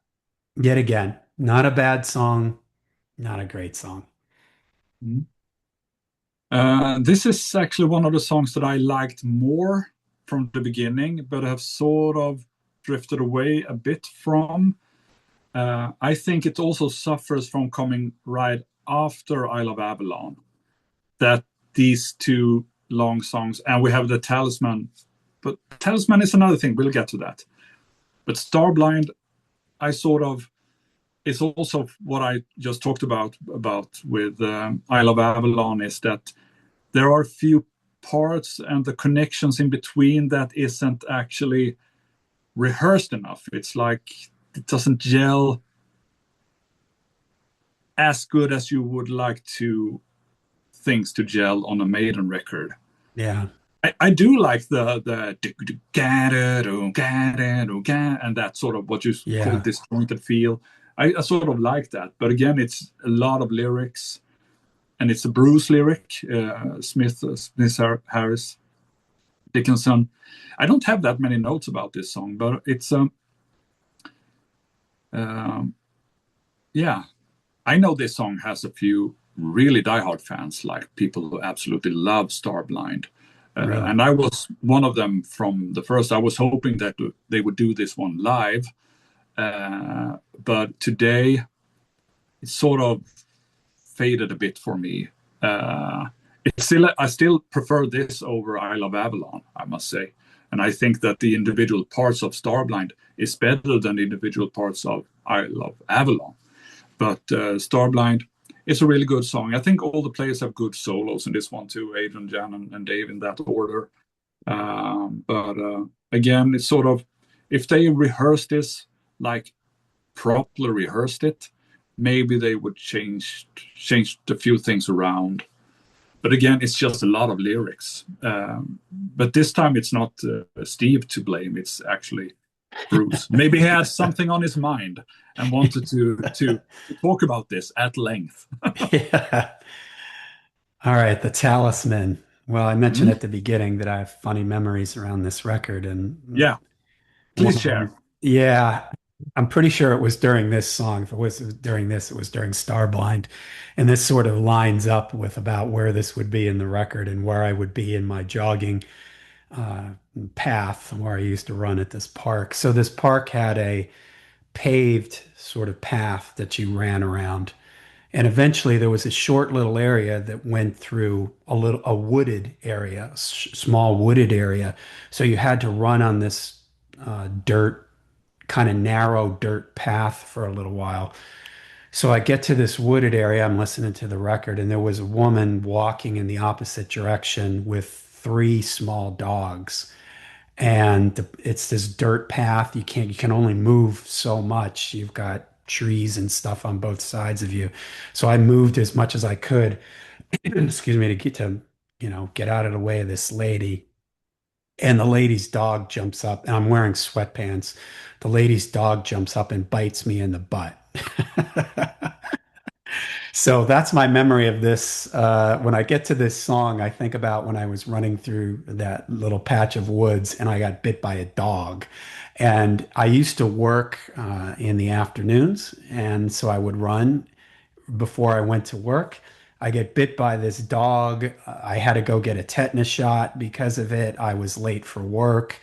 yet again, not a bad song, not a great song. Mhm. This is actually one of the songs that I liked more from the beginning, but have sort of drifted away a bit from. I think it also suffers from coming right after Isle of Avalon. That these two long songs, and we have the Talisman, but Talisman is another thing. We'll get to that. But Starblind, I sort of it's also what I just talked about with Isle of Avalon is that there are a few parts and the connections in between that isn't actually rehearsed enough. It's like it doesn't gel as good as you would like to things to gel on a Maiden record. Yeah, I do like the and that sort of what you call yeah, disjointed feel. I sort of like that, but again, it's a lot of lyrics, and it's a Bruce lyric, Smith Harris Dickinson. I don't have that many notes about this song, but it's um, yeah, I know this song has a few really diehard fans, like people who absolutely love Starblind. really. And I was one of them from the first. I was hoping that they would do this one live. But today, it sort of faded a bit for me. I still prefer this over Isle of Avalon, I must say. And I think that the individual parts of Starblind is better than the individual parts of Isle of Avalon. But Starblind is a really good song. I think all the players have good solos in this one too, Adrian, Jan, and Dave in that order. But again, it's sort of if they rehearse this like properly rehearsed it, maybe they would change a few things around. But again, it's just a lot of lyrics. But this time, it's not Steve to blame. It's actually Bruce. Maybe he had something on his mind and wanted to talk about this at length. Yeah. All right, the Talisman. Well, I mentioned Mhm. at the beginning that I have funny memories around this record, and Yeah, one please of share. them, yeah, I'm pretty sure it was during this song. If it was during this, it was during Starblind. And this sort of lines up with about where this would be in the record and where I would be in my jogging uh, path where I used to run at this park. So this park had a paved sort of path that you ran around. And eventually there was a short little area that went through a wooded area, small wooded area. So you had to run on this dirt, kind of narrow dirt path for a little while. So I get to this wooded area, I'm listening to the record, and there was a woman walking in the opposite direction with three small dogs. And it's this dirt path. You can only move so much. You've got trees and stuff on both sides of you. So I moved as much as I could, excuse me, to get out of the way of this lady. And the lady's dog jumps up, and I'm wearing sweatpants. The lady's dog jumps up and bites me in the butt. So that's my memory of this. When I get to this song, I think about when I was running through that little patch of woods and I got bit by a dog. And I used to work in the afternoons, and so I would run before I went to work. I get bit by this dog. I had to go get a tetanus shot because of it. I was late for work.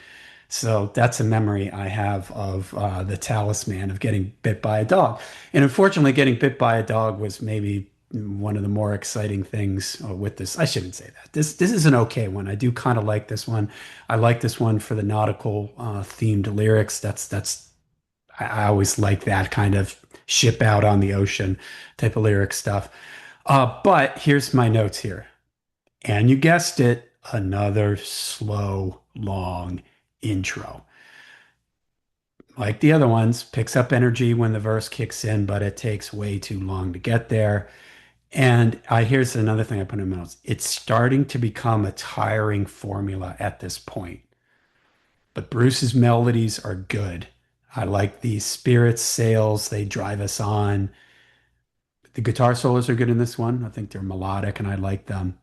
So that's a memory I have of the talisman of getting bit by a dog. And unfortunately, getting bit by a dog was maybe one of the more exciting things with this. I shouldn't say that. This is an okay one. I do kind of like this one. I like this one for the nautical themed lyrics. That's I always like that kind of ship out on the ocean type of lyric stuff. But here's my notes here. And you guessed it, another slow, long intro. Like the other ones, picks up energy when the verse kicks in, but it takes way too long to get there. And here's another thing I put in my notes. It's starting to become a tiring formula at this point. But Bruce's melodies are good. I like the spirits, sails, they drive us on. The guitar solos are good in this one. I think they're melodic and I like them.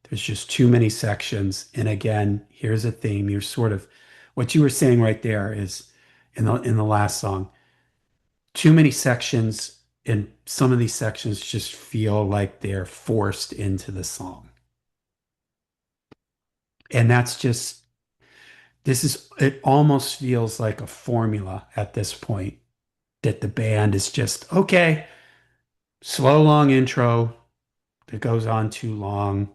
There's just too many sections. And again, here's a theme. You're sort of what you were saying right there is in the last song. Too many sections, and some of these sections just feel like they're forced into the song. And it almost feels like a formula at this point that the band is just, okay, slow, long intro that goes on too long,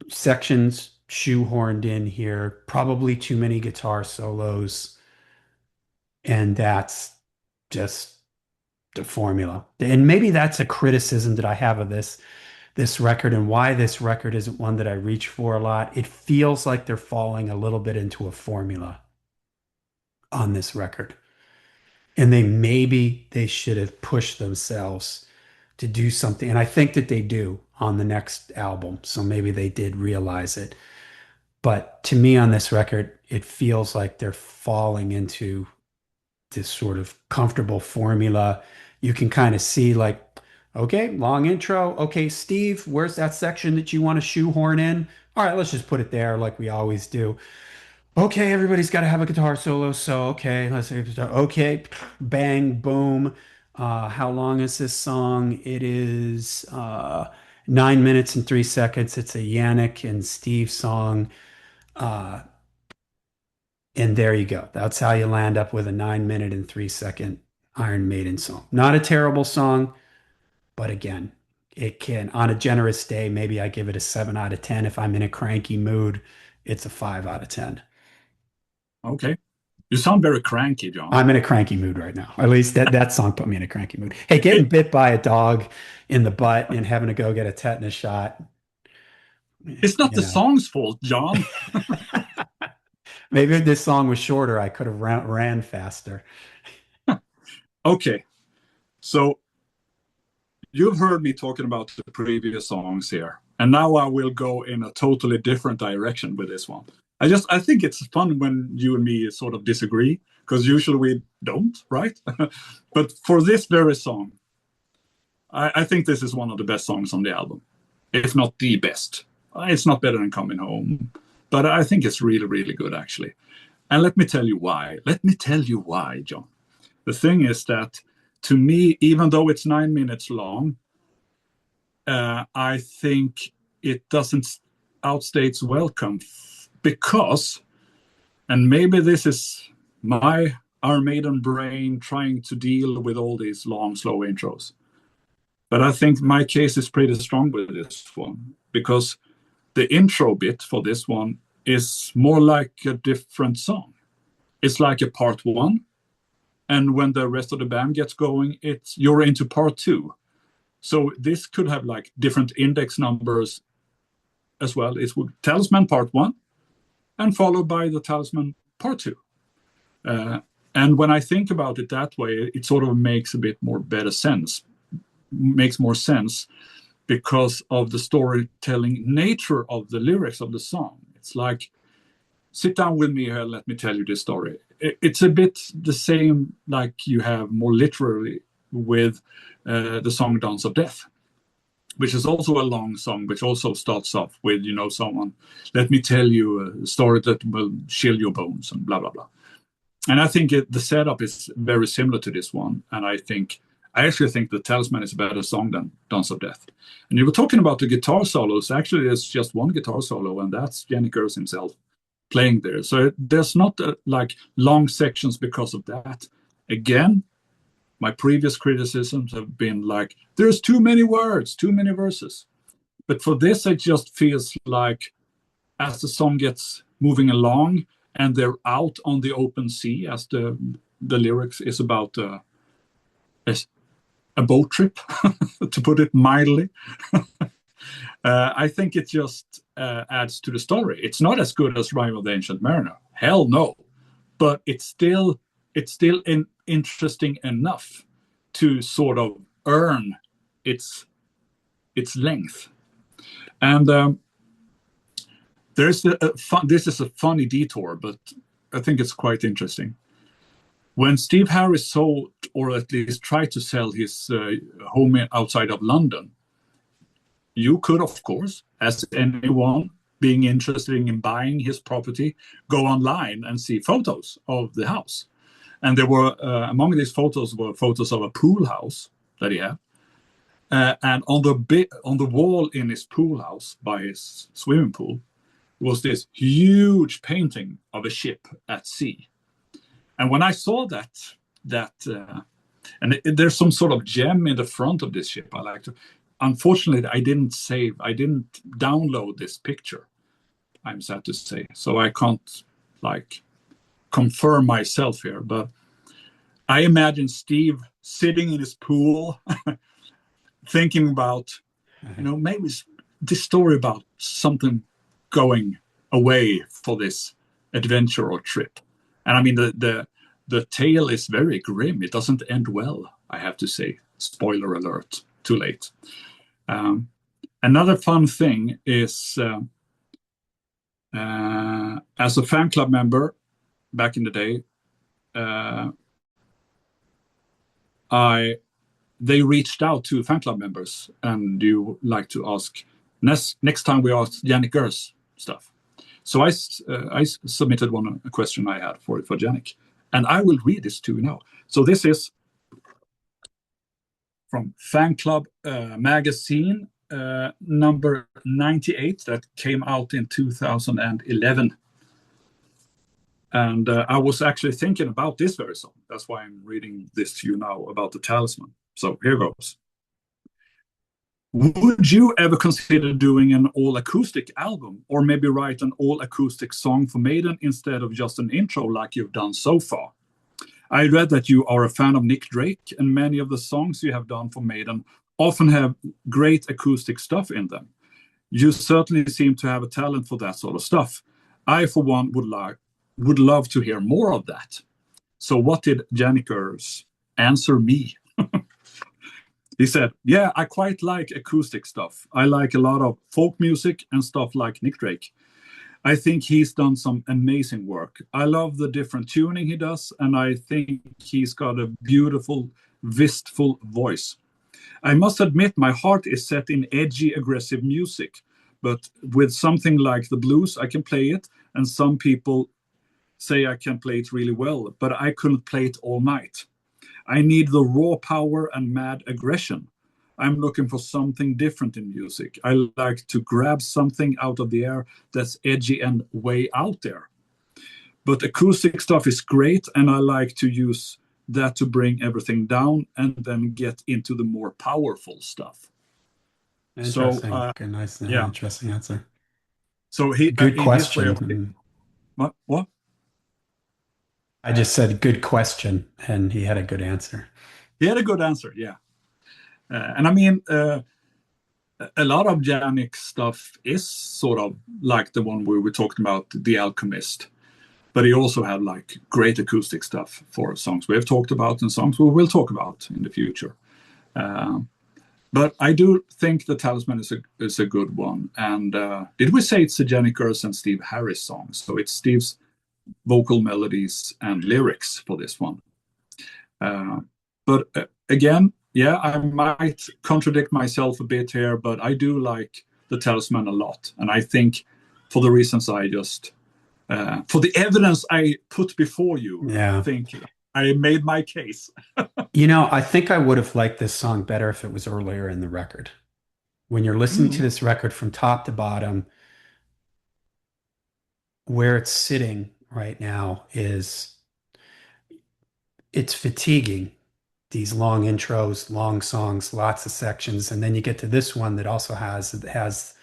sections shoehorned in here, probably too many guitar solos, and that's just the formula. And maybe that's a criticism that I have of this record and why this record isn't one that I reach for a lot. It feels like they're falling a little bit into a formula on this record. And maybe they should have pushed themselves to do something. And I think that they do on the next album. So maybe they did realize it. But to me on this record, it feels like they're falling into this sort of comfortable formula. You can kind of see like, okay, long intro. Okay, Steve, where's that section that you want to shoehorn in? All right, let's just put it there like we always do. Okay, everybody's got to have a guitar solo. So, okay, let's say, okay, bang, boom. How long is this song? It is 9 minutes and 3 seconds. It's a Yannick and Steve song. Uh, and there you go. That's how you land up with a 9 minute and 3 second Iron Maiden song. Not a terrible song, but again, it can, on a generous day, maybe I give it a 7 out of 10. If I'm in a cranky mood, it's a 5 out of 10. Okay. You sound very cranky, John. I'm in a cranky mood right now. At least that song put me in a cranky mood. Hey, getting It, bit by a dog in the butt and having to go get a tetanus shot, it's not you the know. song's fault, John. Maybe if this song was shorter, I could have ran faster. Okay. So you've heard me talking about the previous songs here, and now I will go in a totally different direction with this one. I think it's fun when you and me sort of disagree because usually we don't, right? But for this very song, I think this is one of the best songs on the album, if not the best. It's not better than Coming Home, but I think it's really, really good actually. And let me tell you why. Let me tell you why, John. The thing is that to me, even though it's 9 minutes long, I think it doesn't outstay its welcome because, and maybe this is my Iron Maiden brain trying to deal with all these long, slow intros. But I think my case is pretty strong with this one because the intro bit for this one is more like a different song. It's like a part one, And when the rest of the band gets going, it's you're into part two. So this could have like different index numbers as well. It would Talisman part one and followed by the Talisman part two. Uh, and when I think about it that way, it sort of makes a bit more better sense, makes more sense because of the storytelling nature of the lyrics of the song. It's like, sit down with me here, let me tell you this story. It's a bit the same like you have more literally with the song Dance of Death, which is also a long song, which also starts off with, someone, let me tell you a story that will chill your bones and blah, blah, blah. And I think the setup is very similar to this one. And I actually think the Talisman is a better song than Dance of Death. And you were talking about the guitar solos. Actually, there's just one guitar solo, and that's Jenny Gers himself playing there. So there's not like long sections because of that. Again, my previous criticisms have been like, there's too many words, too many verses. But for this, it just feels like as the song gets moving along and they're out on the open sea, as the lyrics is about a boat trip, to put it mildly. I think it just adds to the story. It's not as good as Rime of the Ancient Mariner. Hell no. But it's still interesting enough to sort of earn its length. And this is a funny detour, but I think it's quite interesting. When Steve Harris sold, or at least tried to sell his home outside of London, you could, of course, as anyone being interested in buying his property, go online and see photos of the house. And there were among these photos were photos of a pool house that he had, and on the wall in his pool house by his swimming pool was this huge painting of a ship at sea. And when I saw there's some sort of gem in the front of this ship. I like to. Unfortunately, I didn't download this picture. I'm sad to say, so I can't like confirm myself here, but I imagine Steve sitting in his pool, thinking about, maybe this story about something going away for this adventure or trip. And I mean, the tale is very grim. It doesn't end well, I have to say. Spoiler alert, too late. Another fun thing is, as a fan club member back in the day, they reached out to fan club members, and you like to ask next time we ask Yannick Gers stuff. So I submitted a question I had for Yannick, and I will read this to you now. So this is from Fan Club magazine number 98 that came out in 2011. And I was actually thinking about this very song. That's why I'm reading this to you now about the Talisman. So here goes. Would you ever consider doing an all-acoustic album, or maybe write an all-acoustic song for Maiden instead of just an intro like you've done so far? I read that you are a fan of Nick Drake, and many of the songs you have done for Maiden often have great acoustic stuff in them. You certainly seem to have a talent for that sort of stuff. I, for one, would love to hear more of that. So what did Yannick Gers answer me? He said, yeah, I quite like acoustic stuff. I like a lot of folk music and stuff like Nick Drake. I think he's done some amazing work. I love the different tuning he does, and I think he's got a beautiful, wistful voice. I must admit my heart is set in edgy, aggressive music, but with something like the blues, I can play it, and some people say I can play it really well, but I couldn't play it all night. I need the raw power and mad aggression. I'm looking for something different in music. I like to grab something out of the air that's edgy and way out there. But acoustic stuff is great, and I like to use that to bring everything down and then get into the more powerful stuff. So, Interesting. Good, nice, yeah. interesting answer. So he, Good in his way question. of what? I just said good question, and he had a good answer. He had a good answer, yeah. And I mean, a lot of Janik stuff is sort of like the one we were talking about, The Alchemist. But he also had like great acoustic stuff for songs we have talked about and songs we will talk about in the future. Um, but I do think The Talisman is a good one. And did we say it's a Janik Gers and Steve Harris song? So it's Steve's vocal melodies and lyrics for this one. But again, yeah, I might contradict myself a bit here, but I do like The Talisman a lot. And I think for the reasons I just, for the evidence I put before you, I Yeah. think I made my case. I think I would have liked this song better if it was earlier in the record. When you're listening to Mm, this record from top to bottom, where it's sitting right now is it's fatiguing. These long intros, long songs, lots of sections, and then you get to this one that also has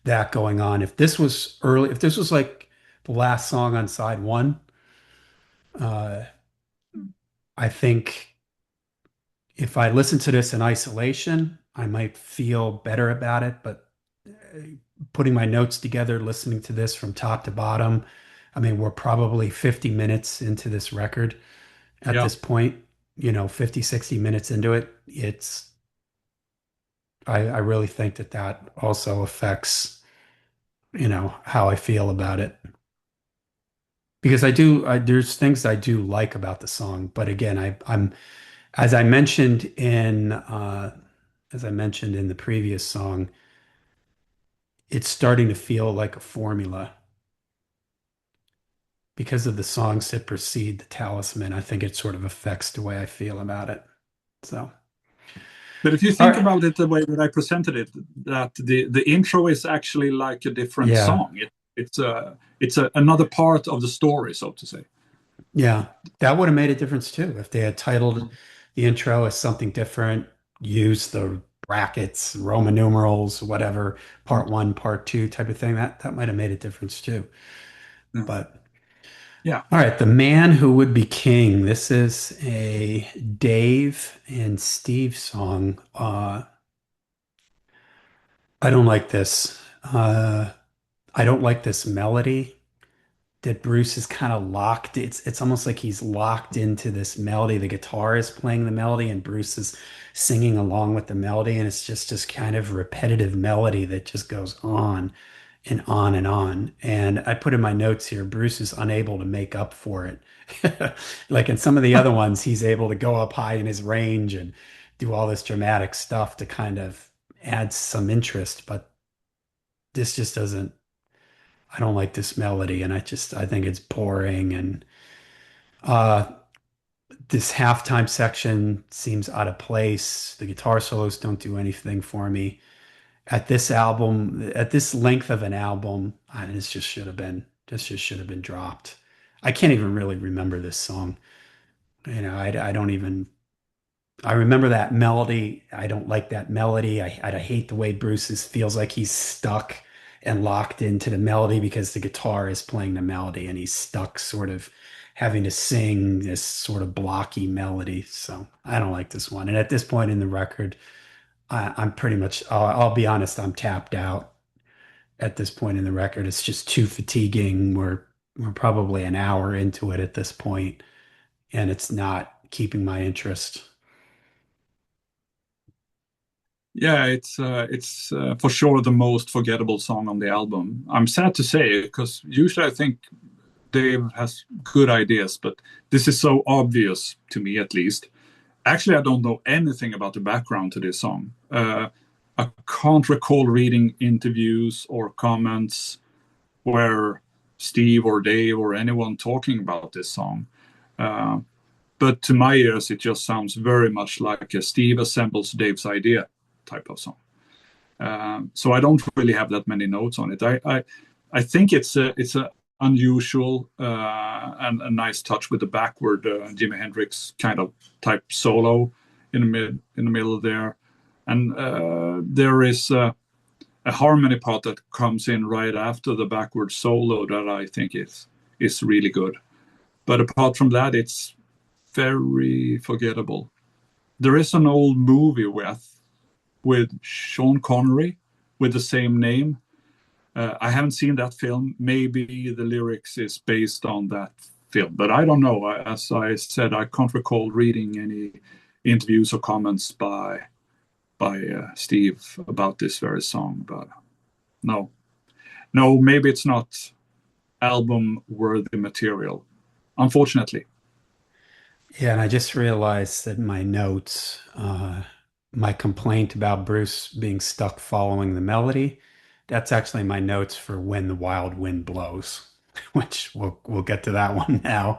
that going on. If this was early, if this was like the last song on side one, uh, I think if I listened to this in isolation, I might feel better about it. But putting my notes together, listening to this from top to bottom, I mean, we're probably 50 minutes into this record at yeah. this point, 50, 60 minutes into it. I really think that that also affects, how I feel about it. Because there's things I do like about the song, but again, I'm as I mentioned in the previous song, it's starting to feel like a formula because of the songs that precede the Talisman. I think it sort of affects the way I feel about it. So, But if you all think right, about it the way that I presented it, that the intro is actually like a different yeah, song. It's another part of the story, so to say. yeah, that would have made a difference too if they had titled the intro as something different, used the brackets, Roman numerals, whatever, part one, part two type of thing. That might have made a difference too. Yeah. But Yeah. all right, The Man Who Would Be King. This is a Dave and Steve song. I don't like this. I don't like this melody that Bruce is kind of locked. It's almost like he's locked into this melody. The guitar is playing the melody and Bruce is singing along with the melody, and it's just this kind of repetitive melody that just goes on and on and on. And I put in my notes here, Bruce is unable to make up for it. Like in some of the other ones, he's able to go up high in his range and do all this dramatic stuff to kind of add some interest, but this just doesn't, I don't like this melody, and I think it's boring, and uh this halftime section seems out of place. The guitar solos don't do anything for me. At this length of an album, this just should have been dropped. I can't even really remember this song. I don't even I remember that melody. I don't like that melody. I hate the way feels like he's stuck and locked into the melody because the guitar is playing the melody and he's stuck sort of having to sing this sort of blocky melody. So I don't like this one. And at this point in the record, I'm pretty much, I'll be honest, I'm tapped out at this point in the record. It's just too fatiguing. We're probably an hour into it at this point, and it's not keeping my interest. Yeah, it's for sure the most forgettable song on the album. I'm sad to say because usually I think Dave has good ideas, but this is so obvious to me at least. Actually, I don't know anything about the background to this song. I can't recall reading interviews or comments where Steve or Dave or anyone talking about this song. Uh, but to my ears, it just sounds very much like a Steve assembles Dave's idea type of song. So I don't really have that many notes on it. I think it's a unusual and a nice touch with the backward Jimi Hendrix kind of type solo in the middle there, and there is a harmony part that comes in right after the backward solo that I think is really good. But apart from that, it's very forgettable. There is an old movie with Sean Connery with the same name. I haven't seen that film. Maybe the lyrics is based on that film, but I don't know. As I said, I can't recall reading any interviews or comments by Steve about this very song. But no, no, maybe it's not album worthy material, unfortunately. Yeah, and I just realized that my notes, my complaint about Bruce being stuck following the melody, that's actually my notes for When the Wild Wind Blows, which we'll get to that one now.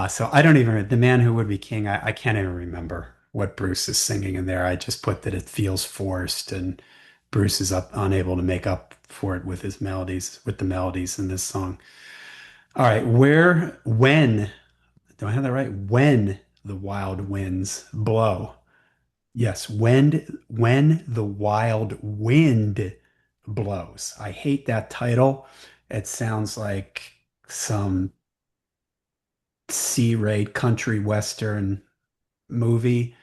So I don't even, The Man Who Would Be King, I can't even remember what Bruce is singing in there. I just put that it feels forced and Bruce is unable to make up for it with his melodies, with the melodies in this song. All right, when, do I have that right? When the wild winds blow. Yes, when the wild wind blows. I hate that title. It sounds like some C-rate country western movie.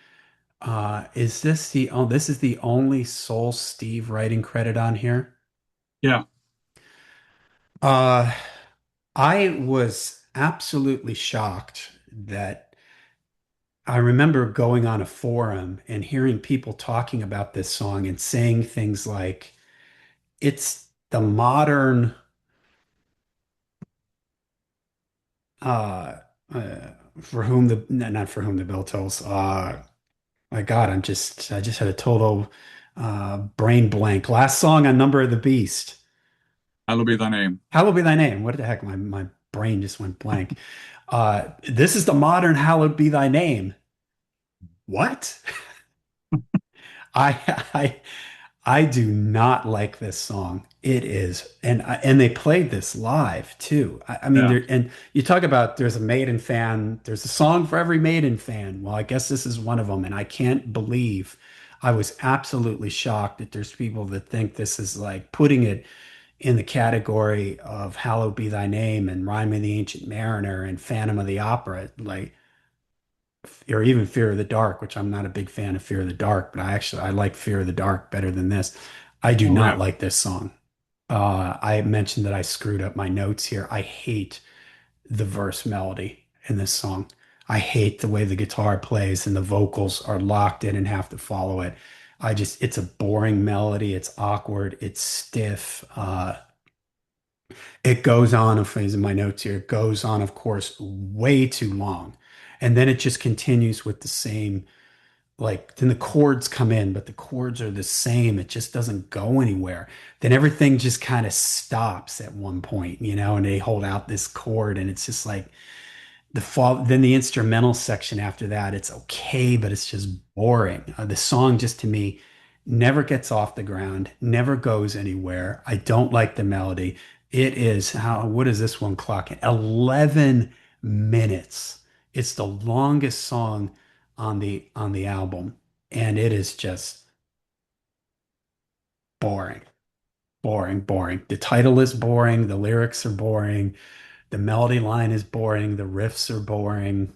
This is the only Soul Steve writing credit on here? Yeah, Uh, I was absolutely shocked that I remember going on a forum and hearing people talking about this song and saying things like, it's the modern, uh, uh, for whom the, not for whom the bell tolls. My God, I just had a total, brain blank. Last song on Number of the Beast. Hallowed be thy name. Hallowed be thy name. What the heck? My brain just went blank. This is the modern hallowed be thy name. What? I I do not like this song. It is, and they played this live too. I mean, Yeah, there and you talk about there's a Maiden fan. There's a song for every Maiden fan. Well, I guess this is one of them, and I can't believe I was absolutely shocked that there's people that think this is like putting it in the category of Hallowed Be Thy Name and Rhyme of the Ancient Mariner and Phantom of the Opera. Like, or even Fear of the Dark, which I'm not a big fan of Fear of the Dark, but I like Fear of the Dark better than this. I do oh not yeah, like this song. I mentioned that I screwed up my notes here. I hate the verse melody in this song. I hate the way the guitar plays and the vocals are locked in and have to follow it. It's a boring melody. It's awkward. It's stiff. It goes on, if in my notes here, it goes on, of course, way too long. And then it just continues with the same, like, then the chords come in, but the chords are the same. It just doesn't go anywhere. Then everything just kind of stops at one point, and they hold out this chord, and it's just like, then the instrumental section after that, it's okay, but it's just boring. The song just to me never gets off the ground, never goes anywhere. I don't like the melody. What is this one clocking? 11 minutes. It's the longest song on the album, and it is just boring, boring, boring. The title is boring, the lyrics are boring, the melody line is boring, the riffs are boring.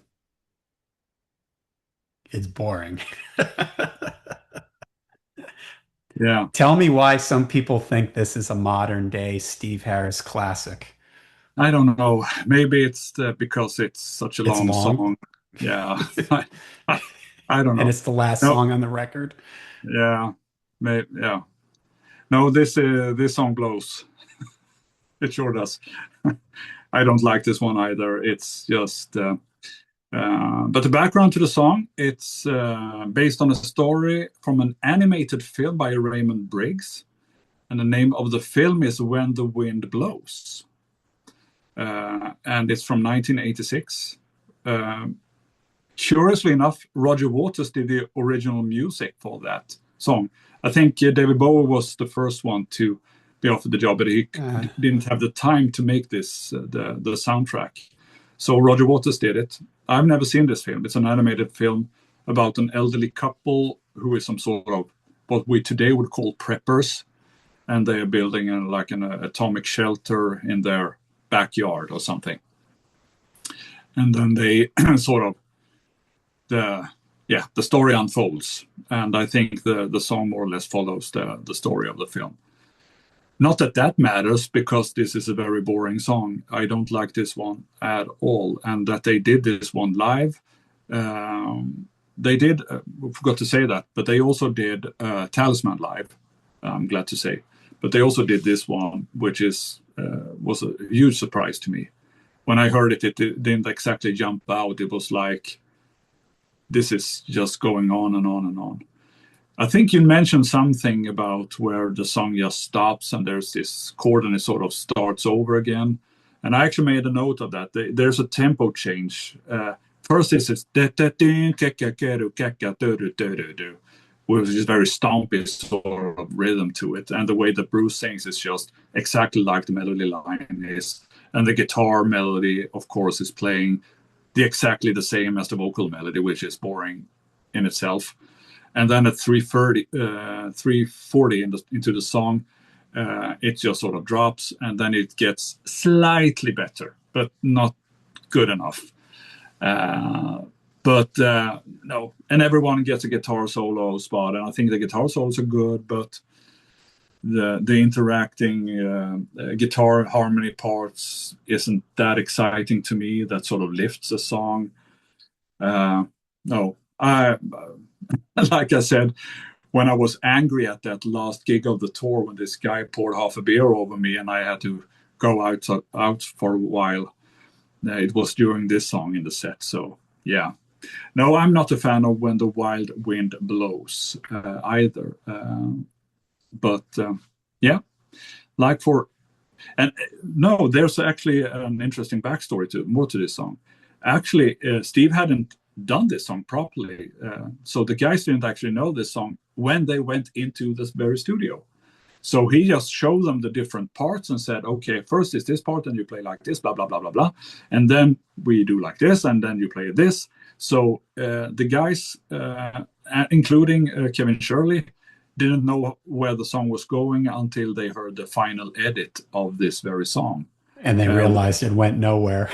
It's boring. yeah. Tell me why some people think this is a modern day Steve Harris classic. I don't know. Maybe it's because it's such a It's long long song. Yeah, I, I don't and know. it's the last No, song on the record. yeah, yeah. No, this song blows. It sure does. I don't like this one either. It's just, but the background to the song, it's based on a story from an animated film by Raymond Briggs, and the name of the film is When the Wind Blows, and it's from 1986. Curiously enough, Roger Waters did the original music for that song. I think David Bowie was the first one to be offered the job, but he Uh, didn't have the time to make this the soundtrack. So Roger Waters did it. I've never seen this film. It's an animated film about an elderly couple who is some sort of what we today would call preppers, and they are building like an atomic shelter in their backyard or something. and then they sort of the the story unfolds, and I think the song more or less follows the story of the film. Not that that matters, because this is a very boring song. I don't like this one at all, and that they did this one live. They did, forgot to say that, but they also did Talisman live, I'm glad to say. But they also did this one, which was a huge surprise to me. When I heard it, it didn't exactly jump out. It was like, this is just going on and on and on. I think you mentioned something about where the song just stops and there's this chord and it sort of starts over again. And I actually made a note of that. There's a tempo change. First is which is very stompy sort of rhythm to it. And the way that Bruce sings is just exactly like the melody line is. And the guitar melody, of course, is playing exactly the same as the vocal melody, which is boring in itself. And then at 340 into the song, it just sort of drops, and then it gets slightly better, but not good enough. But no, and everyone gets a guitar solo spot, and I think the guitar solos are good, but the interacting guitar harmony parts isn't that exciting to me. That sort of lifts a song. No, like I said, when I was angry at that last gig of the tour, when this guy poured half a beer over me and I had to go out for a while, it was during this song in the set. So yeah, no, I'm not a fan of When the Wild Wind Blows either. But yeah, like for and no, there's actually an interesting backstory to this song. Actually, Steve hadn't done this song properly, so the guys didn't actually know this song when they went into this very studio. So he just showed them the different parts and said, okay, first is this part and you play like this, blah, blah, blah, blah, blah. And then we do like this and then you play this. So the guys, including Kevin Shirley, didn't know where the song was going until they heard the final edit of this very song. And they realized it went nowhere.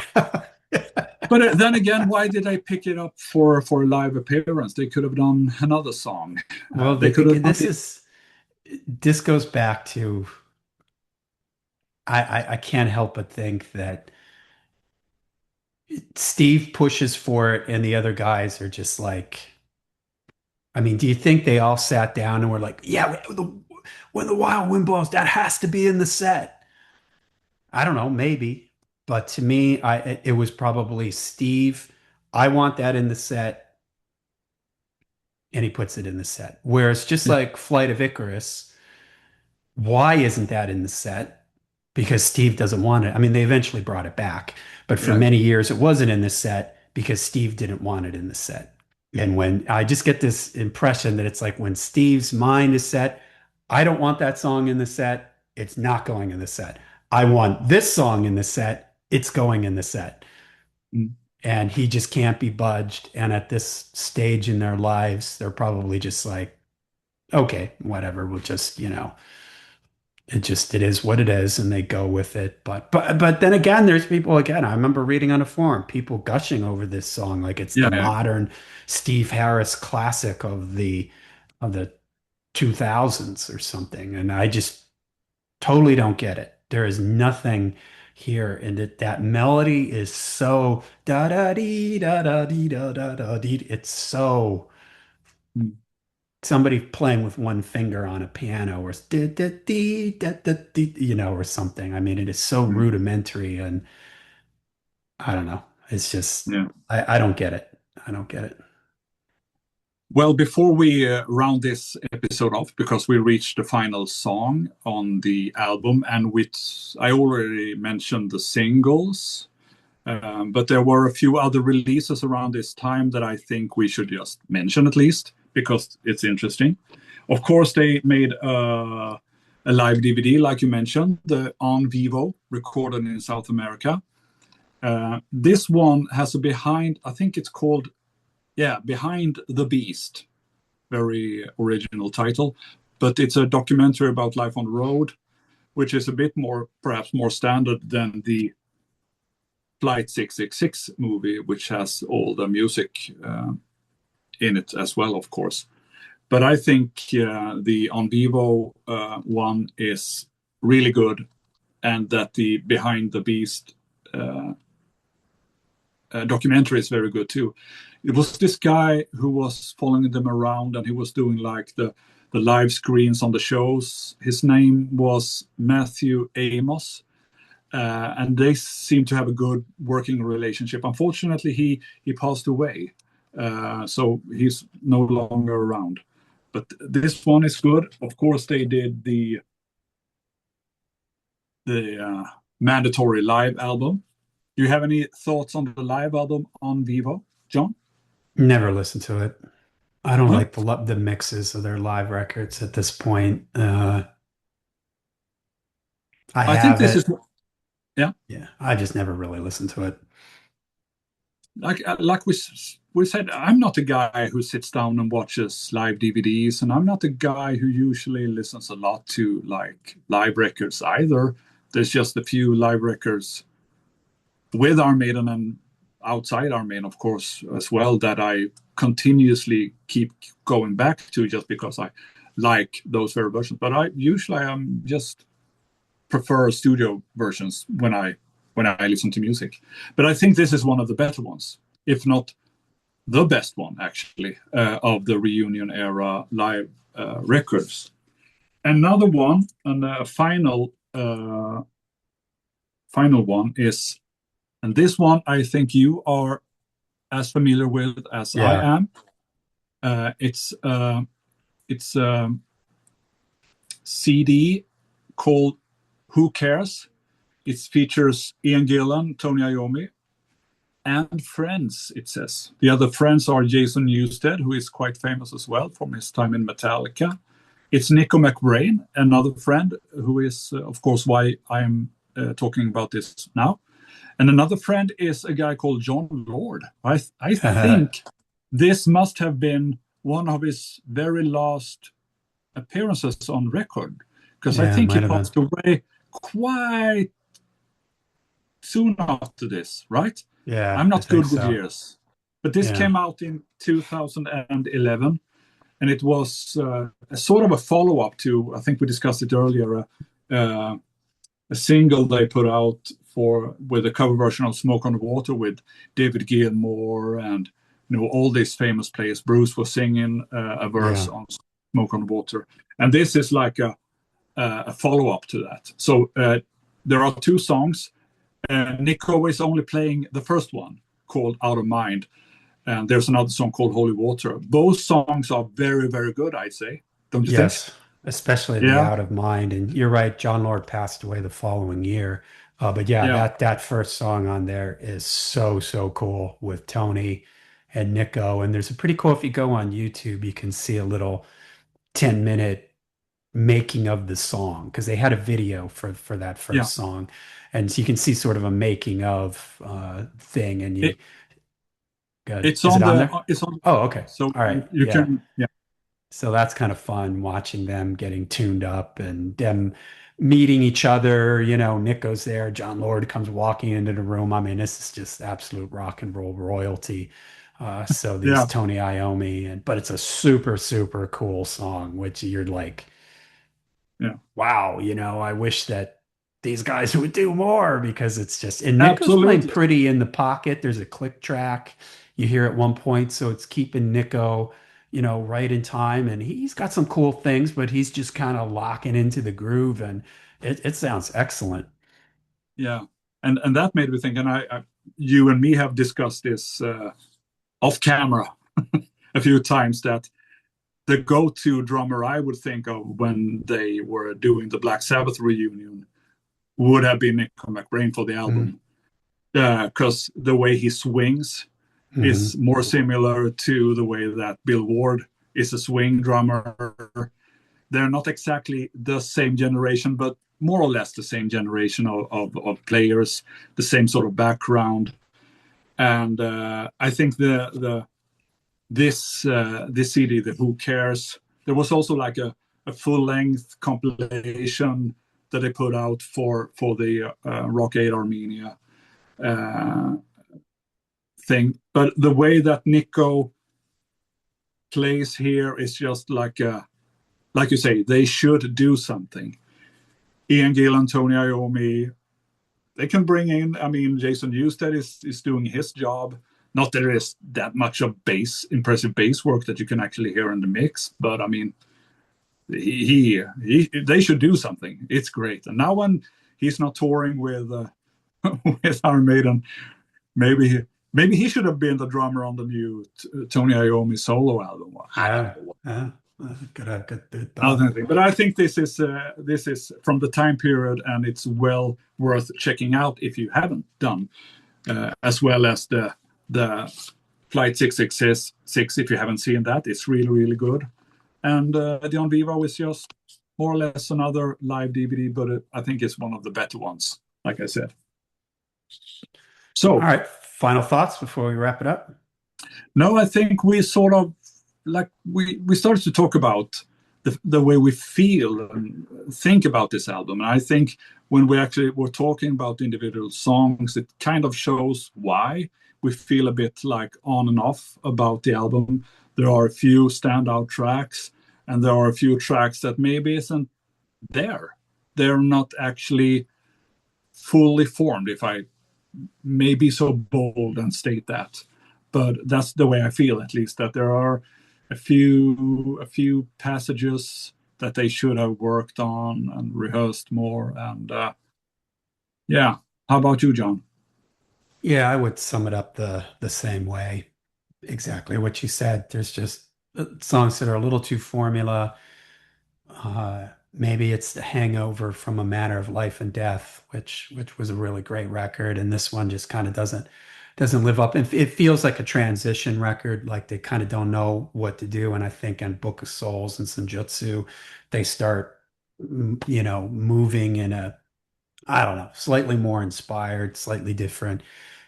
But then again, why did I pick it up for a live appearance? They could have done another song. Well, They could have. this goes back to I can't help but think that Steve pushes for it and the other guys are just like, I mean, do you think they all sat down and were like, yeah, when the wild wind blows, that has to be in the set? I don't know, maybe. But to me, it was probably Steve. I want that in the set, and he puts it in the set. Whereas just like Flight of Icarus, why isn't that in the set? Because Steve doesn't want it. I mean, they eventually brought it back, but for Yeah. many years it wasn't in the set because Steve didn't want it in the set. And when I just get this impression that it's like when Steve's mind is set, I don't want that song in the set. It's not going in the set. I want this song in the set. It's going in the set. Mm. And he just can't be budged. And at this stage in their lives, they're probably just like, okay, whatever. We'll just, it is what it is, and they go with it. But then again, there's people again. I remember reading on a forum, people gushing over this song like it's the Yeah. modern Steve Harris classic of the 2000s or something. And I just totally don't get it. There is nothing here, and that melody is so da da dee da da dee da da da dee. It's so Mm. somebody playing with one finger on a piano or da, da, dee, da, da, dee, or something. I mean, it is so Mm. rudimentary, and I don't know. It's just Yeah. I don't get it. I don't get it. Well, before we round this episode off, because we reached the final song on the album, and which I already mentioned the singles, but there were a few other releases around this time that I think we should just mention at least, because it's interesting. Of course, they made a live DVD, like you mentioned, the On Vivo, recorded in South America. This one has a behind, I think it's called, Behind the Beast. Very original title. But it's a documentary about life on the road, which is a bit more, perhaps more standard than the Flight 666 movie, which has all the music in it as well, of course. But I think the On Vivo one is really good, and that the Behind the Beast documentary is very good too. It was this guy who was following them around, and he was doing like the live screens on the shows. His name was Matthew Amos, and they seem to have a good working relationship. Unfortunately, he passed away, so he's no longer around. But this one is good. Of course, they did the mandatory live album. Do you have any thoughts on the live album On Vivo, John? Never listened to it. I don't Well, like the mixes of their live records at this point. I I think have this is, it. yeah, Yeah, I just never really listened to it. like we said, I'm not a guy who sits down and watches live DVDs, and I'm not a guy who usually listens a lot to like live records either. There's just a few live records with Iron Maiden and outside Iron Maiden, of course, as well, that I continuously keep going back to just because I like those very versions. But I usually am just prefer studio versions when I listen to music. But I think this is one of the better ones, if not the best one, actually, of the reunion era live records. Another one, and final one is, and this one I think you are as familiar with as I Yeah. am. It's a CD called "Who Cares." It features Ian Gillan, Tony Iommi, and friends, it says. The other friends are Jason Newsted, who is quite famous as well from his time in Metallica. It's Nico McBrain, another friend, who is, of course, why I'm talking about this now. And another friend is a guy called John Lord. I think this must have been one of his very last appearances on record, because I Yeah, think he might have been. passed away quite soon after this, right? Yeah, I'm I not think good with so. years, but this Yeah. came out in 2011, and it was a sort of a follow-up to, I think we discussed it earlier, uh, a single they put out for with a cover version of "Smoke on the Water" with David Gilmour and all these famous players. Bruce was singing a verse Yeah. on "Smoke on the Water," and this is like a follow-up to that. So there are two songs. Nico is only playing the first one called "Out of Mind," and there's another song called "Holy Water." Both songs are very, very good, I'd say. Don't you think? Yes, especially the Yeah, out of mind. And you're right, John Lord passed away the following year. But yeah, yeah, that first song on there is so cool with Tony and Nico. And there's a pretty cool, if you go on YouTube, you can see a little 10-minute making of the song because they had a video for that yeah. first song. And so you can see sort of a making of thing. And you It, good. it's Is it on on the there? it's on, Oh, okay. so All right. you Yeah. can, yeah, So that's kind of fun watching them getting tuned up and them meeting each other. Nick goes there, John Lord comes walking into the room. I mean, this is just absolute rock and roll royalty. So these yeah, Tony Iommi, but it's a super cool song, which you're like, yeah. wow, I wish that these guys would do more because it's just, and Nico's playing Absolutely. pretty in the pocket. There's a click track you hear at one point, so it's keeping Nico, right in time. And he's got some cool things, but he's just kind of locking into the groove, and it sounds excellent. Yeah, and that made me think, and you and me have discussed this off camera a few times, that the go-to drummer I would think of when they were doing the Black Sabbath reunion would have been Nico McBrain for the Mm-hmm. album, because the way he swings Mm-hmm. is more similar to the way that Bill Ward is a swing drummer. They're not exactly the same generation, but more or less the same generation of players, the same sort of background. And I think this CD, the "Who Cares," there was also like a full length compilation that they put out for the Rock 8 Armenia. uh, thing. But the way that Nico plays here is just like you say, they should do something. Ian Gill and Tony Iommi, they can bring in. I mean, Jason Newsted is doing his job. Not that there is that much of impressive bass work that you can actually hear in the mix, but I mean, they should do something. It's great. And now when he's not touring with with Iron Maiden, maybe maybe he should have been the drummer on the new Tony Iommi solo album. I don't Yeah, know. yeah. Good thought. Another thing, but I think this is from the time period, and it's well worth checking out if you haven't done, as well as the Flight 666. If you haven't seen that, it's really good. And the On Vivo is just more or less another live DVD, but I think it's one of the better ones, like I said. All So, right, final thoughts before we wrap it up. no, I think we sort of like we started to talk about the way we feel and think about this album. And I think when we actually were talking about the individual songs, it kind of shows why we feel a bit like on and off about the album. There are a few standout tracks, and there are a few tracks that maybe isn't there. They're not actually fully formed, if I may be so bold and state that. But that's the way I feel, at least, that there are a few passages that they should have worked on and rehearsed more. And yeah, how about you, John? Yeah, I would sum it up the same way. Exactly what you said. There's just songs that are a little too formula. Maybe it's the hangover from A Matter of Life and Death, which was a really great record, and this one just kind of doesn't live up. It feels like a transition record, like they kind of don't know what to do. And I think on Book of Souls and Senjutsu, they start, moving in a, I don't know, slightly more inspired, slightly different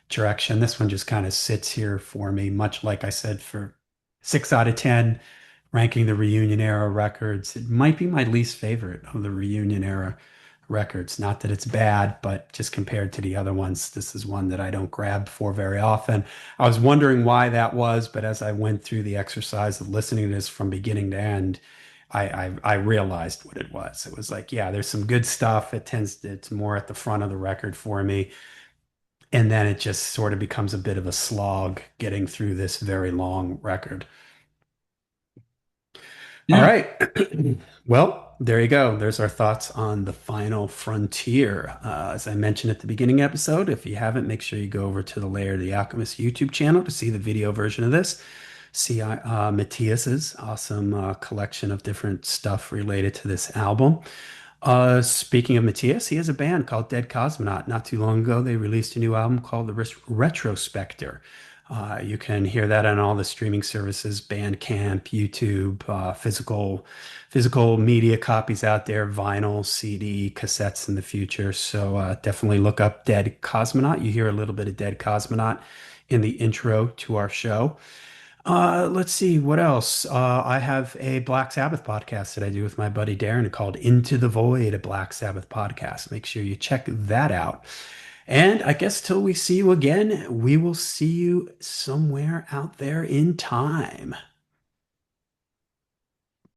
direction. This one just kind of sits here for me, much like I said for 6 out of 10 ranking the reunion era records. It might be my least favorite of the reunion era records. Not that it's bad, but just compared to the other ones, this is one that I don't grab for very often. I was wondering why that was, but as I went through the exercise of listening to this from beginning to end, I realized what it was. It was like, yeah, there's some good stuff. It's more at the front of the record for me. And then it just sort of becomes a bit of a slog getting through this very long record. All Yeah, right. Well, there you go. There's our thoughts on The Final Frontier. As I mentioned at the beginning episode, if you haven't, make sure you go over to the Lair of the Alchemist YouTube channel to see the video version of this. See Matthias's awesome collection of different stuff related to this album. Speaking of Matthias, he has a band called Dead Kosmonaut. Not too long ago, they released a new album called The Retrospector. You can hear that on all the streaming services, Bandcamp, YouTube, physical media copies out there, vinyl, CD, cassettes in the future. So definitely look up Dead Kosmonaut. You hear a little bit of Dead Kosmonaut in the intro to our show. Let's see what else. I have a Black Sabbath podcast that I do with my buddy Darren called Into the Void, a Black Sabbath podcast. Make sure you check that out. And I guess till we see you again, we will see you somewhere out there in time.